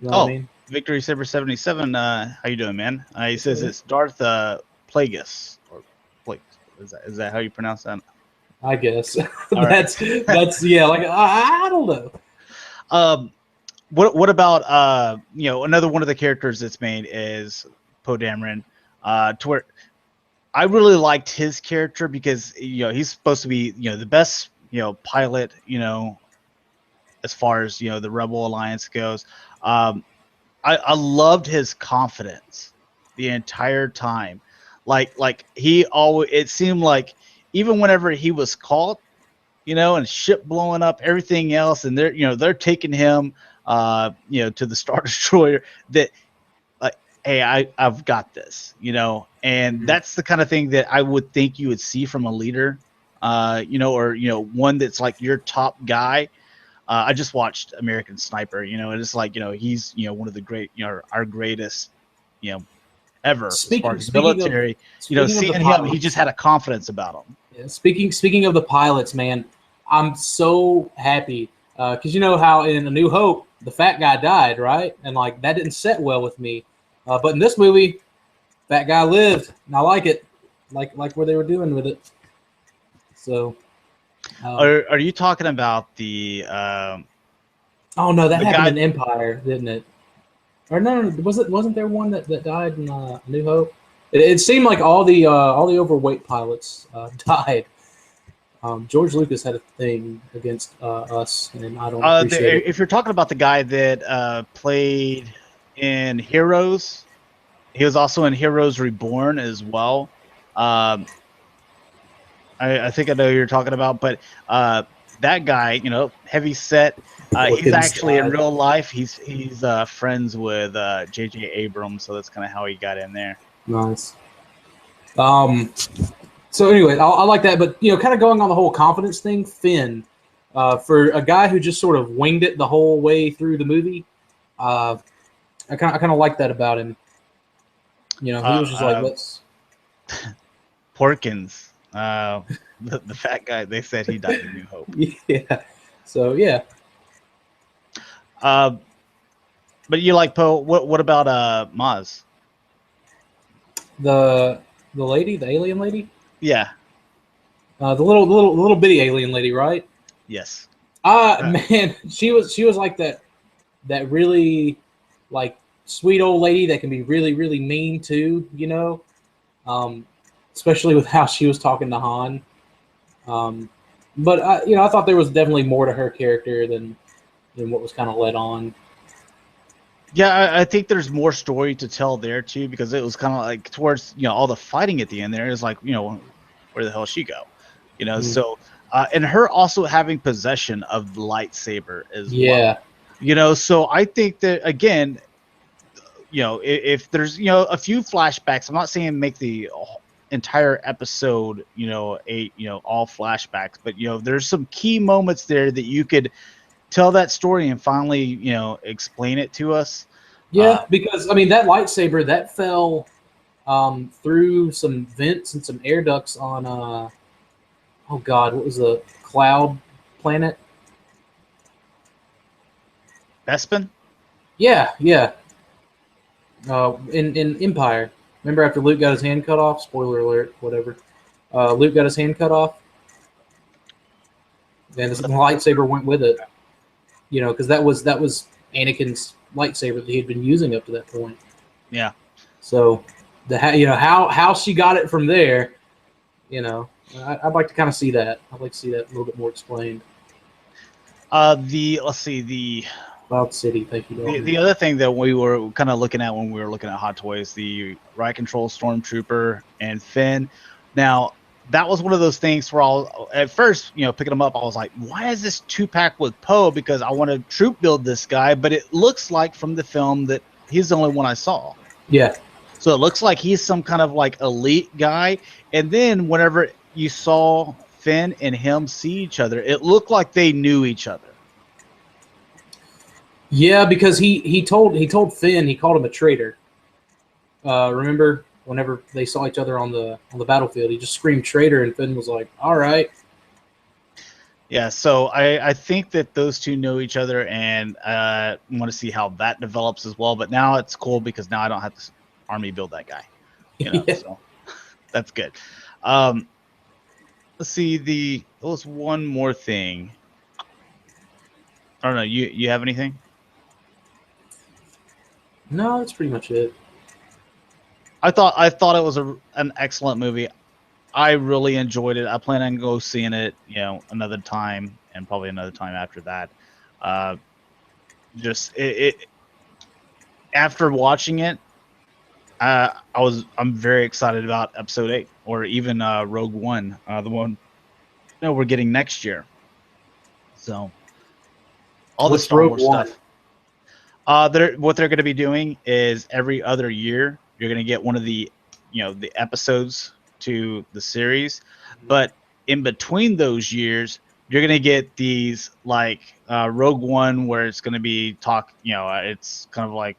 You know what I mean? Victory Saber 77. How you doing, man? He says it's Darth Plagueis or Plagueis. Is that how you pronounce that? I guess that's yeah. Like I don't know. What about another one of the characters that's made is Poe Dameron, to where I really liked his character because he's supposed to be the best pilot as far as the Rebel Alliance goes. I loved his confidence the entire time. Like he always, it seemed like even whenever he was caught, and ship blowing up, everything else, and they're taking him to the Star Destroyer, that like, hey, I've got this, and that's the kind of thing that I would think you would see from a leader, or one that's like your top guy. I just watched American Sniper, and it's like he's one of the great, our greatest, ever as far as military. Seeing him, he just had a confidence about him. Yeah, speaking of the pilots, man, I'm so happy because how in A New Hope the fat guy died, right? And like that didn't set well with me. But in this movie, that guy lived, and I like it, like what they were doing with it. So, are you talking about the? Oh no, that happened in Empire, didn't it? Or no, wasn't there one that died in A New Hope? It seemed like all the overweight pilots died. George Lucas had a thing against us, and I don't appreciate it. If you're talking about the guy that played in Heroes, he was also in Heroes Reborn as well. I think I know who you're talking about, but that guy, heavy set. He's actually in real life. He's friends with J.J. Abrams, so that's kind of how he got in there. Nice. So anyway, I like that, but kind of going on the whole confidence thing, Finn, for a guy who just sort of winged it the whole way through the movie, I kind of like that about him. He was just like, let's. Porkins, the fat guy. They said he died in New Hope. Yeah. So yeah. But you like Poe? What about Maz? The lady, the alien lady. Yeah. The little bitty alien lady, right? Yes. Man, she was like that really like sweet old lady that can be really, really mean too, especially with how she was talking to Han. But I thought there was definitely more to her character than what was kind of led on. Yeah, I think there's more story to tell there too, because it was kind of like towards all the fighting at the end there is like where the hell she go, So and her also having possession of the lightsaber as well. So I think that again, if there's a few flashbacks, I'm not saying make the entire episode all flashbacks, but there's some key moments there that you could tell that story and finally explain it to us. Yeah, because I mean that lightsaber that fell through some vents and some air ducts on oh god, what was the cloud planet? Bespin? Yeah. In Empire. Remember after Luke got his hand cut off? Spoiler alert, whatever. Luke got his hand cut off. And the lightsaber went with it. Because that was Anakin's lightsaber that he had been using up to that point. Yeah. So how she got it from there, I'd like to kind of see that. I'd like to see that a little bit more explained. Let's see, the Cloud City, thank you. The other thing that we were kind of looking at when we were looking at Hot Toys, the Riot Control Stormtrooper and Finn. Now, that was one of those things where at first, picking them up, I was like, why is this 2-pack with Poe? Because I want to troop build this guy, but it looks like from the film that he's the only one I saw. Yeah. So it looks like he's some kind of like elite guy. And then whenever you saw Finn and him see each other, it looked like they knew each other. Yeah, because he told Finn, he called him a traitor. Remember whenever they saw each other on the battlefield, he just screamed traitor, and Finn was like, "All right." Yeah, so I think that those two know each other, and want to see how that develops as well. But now it's cool because now I don't have to army build that guy. Yeah. So that's good. Let's see, there was one more thing. I don't know. You have anything? No, that's pretty much it. I thought it was an excellent movie. I really enjoyed it. I plan on go seeing it, another time, and probably another time after that. Just it after watching it, I'm very excited about Episode 8 or even Rogue One, the one we're getting next year. So all the Star Wars stuff. What they're going to be doing is every other year you're going to get one of the episodes to the series, but in between those years you're going to get these like Rogue One, where it's going to be it's kind of like,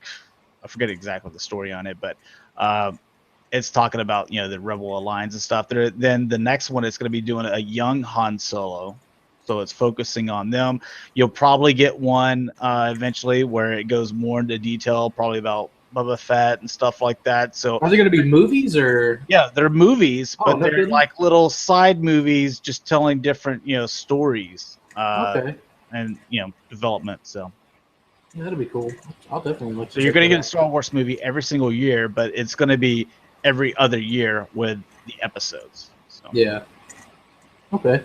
I forget exactly the story on it, but it's talking about the Rebel Alliance and stuff. Then the next one is going to be doing a young Han Solo. So it's focusing on them. You'll probably get one eventually where it goes more into detail, probably about Boba Fett and stuff like that. So are they going to be movies or? Yeah, they're movies, but no they're kidding? like little side movies, just telling different stories. Okay. And development. So yeah, that'd be cool. I'll definitely look. So you're going to get a Star Wars movie every single year, but it's going to be every other year with the episodes. So. Yeah. Okay.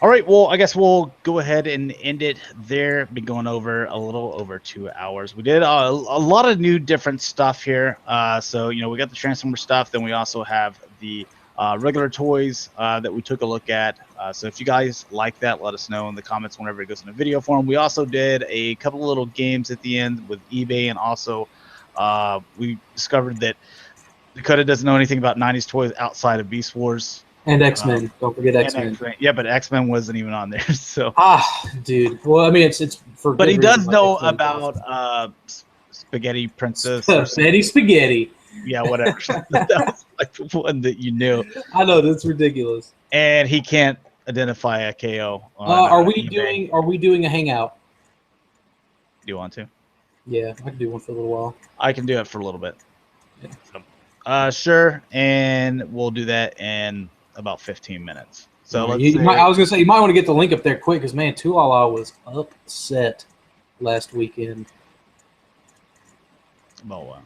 All right, well, I guess we'll go ahead and end it there. Been going over a little over 2 hours. We did a lot of new different stuff here. So, we got the Transformer stuff. Then we also have the regular toys that we took a look at. So if you guys like that, let us know in the comments whenever it goes in a video form. We also did a couple of little games at the end with eBay, and also we discovered that Dakota doesn't know anything about 90s toys outside of Beast Wars. And X-Men. Don't forget X-Men. Yeah, but X-Men wasn't even on there. So dude. Well, I mean, it's for. But he does know about Spaghetti Princess. Spaghetti. Yeah, whatever. That was like the one that you knew. I know, that's ridiculous. And he can't identify a KO. Are we doing a hangout? Do you want to? Yeah, I can do one for a little while. I can do it for a little bit. Yeah. So, sure, and we'll do that in about 15 minutes. So I was gonna say you might want to get the link up there quick, because man, Tulala was upset last weekend. Oh wow.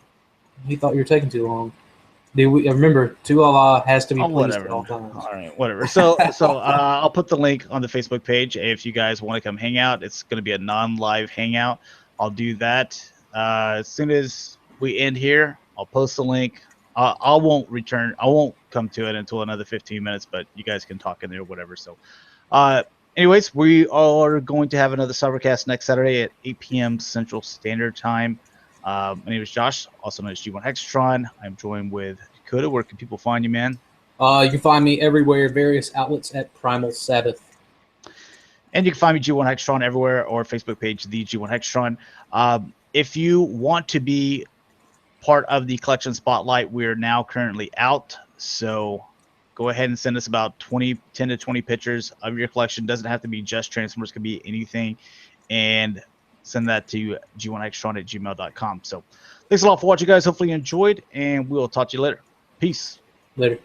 He thought you were taking too long. Dude, remember, Tulala has to be pleased at all times. All right, whatever. So I'll put the link on the Facebook page if you guys want to come hang out. It's going to be a non-live hangout. I'll do that as soon as we end here. I'll post the link. I won't come to it until another 15 minutes, but you guys can talk in there, whatever. So, anyways, we are going to have another Cybercast next Saturday at 8 p.m. Central Standard Time. My name is Josh, also known as G1 Hextron. I'm joined with Dakota. Where can people find you, man? You can find me everywhere, various outlets at PrimalSabbath. And you can find me G1 Hextron everywhere, or Facebook page, the G1 Hextron. If you want to be part of the collection spotlight, we're now currently out. So go ahead and send us about 10 to 20 pictures of your collection. Doesn't have to be just Transformers, could be anything. And send that to g1hextron@gmail.com. So thanks a lot for watching, guys. Hopefully you enjoyed, and we'll talk to you later. Peace. Later.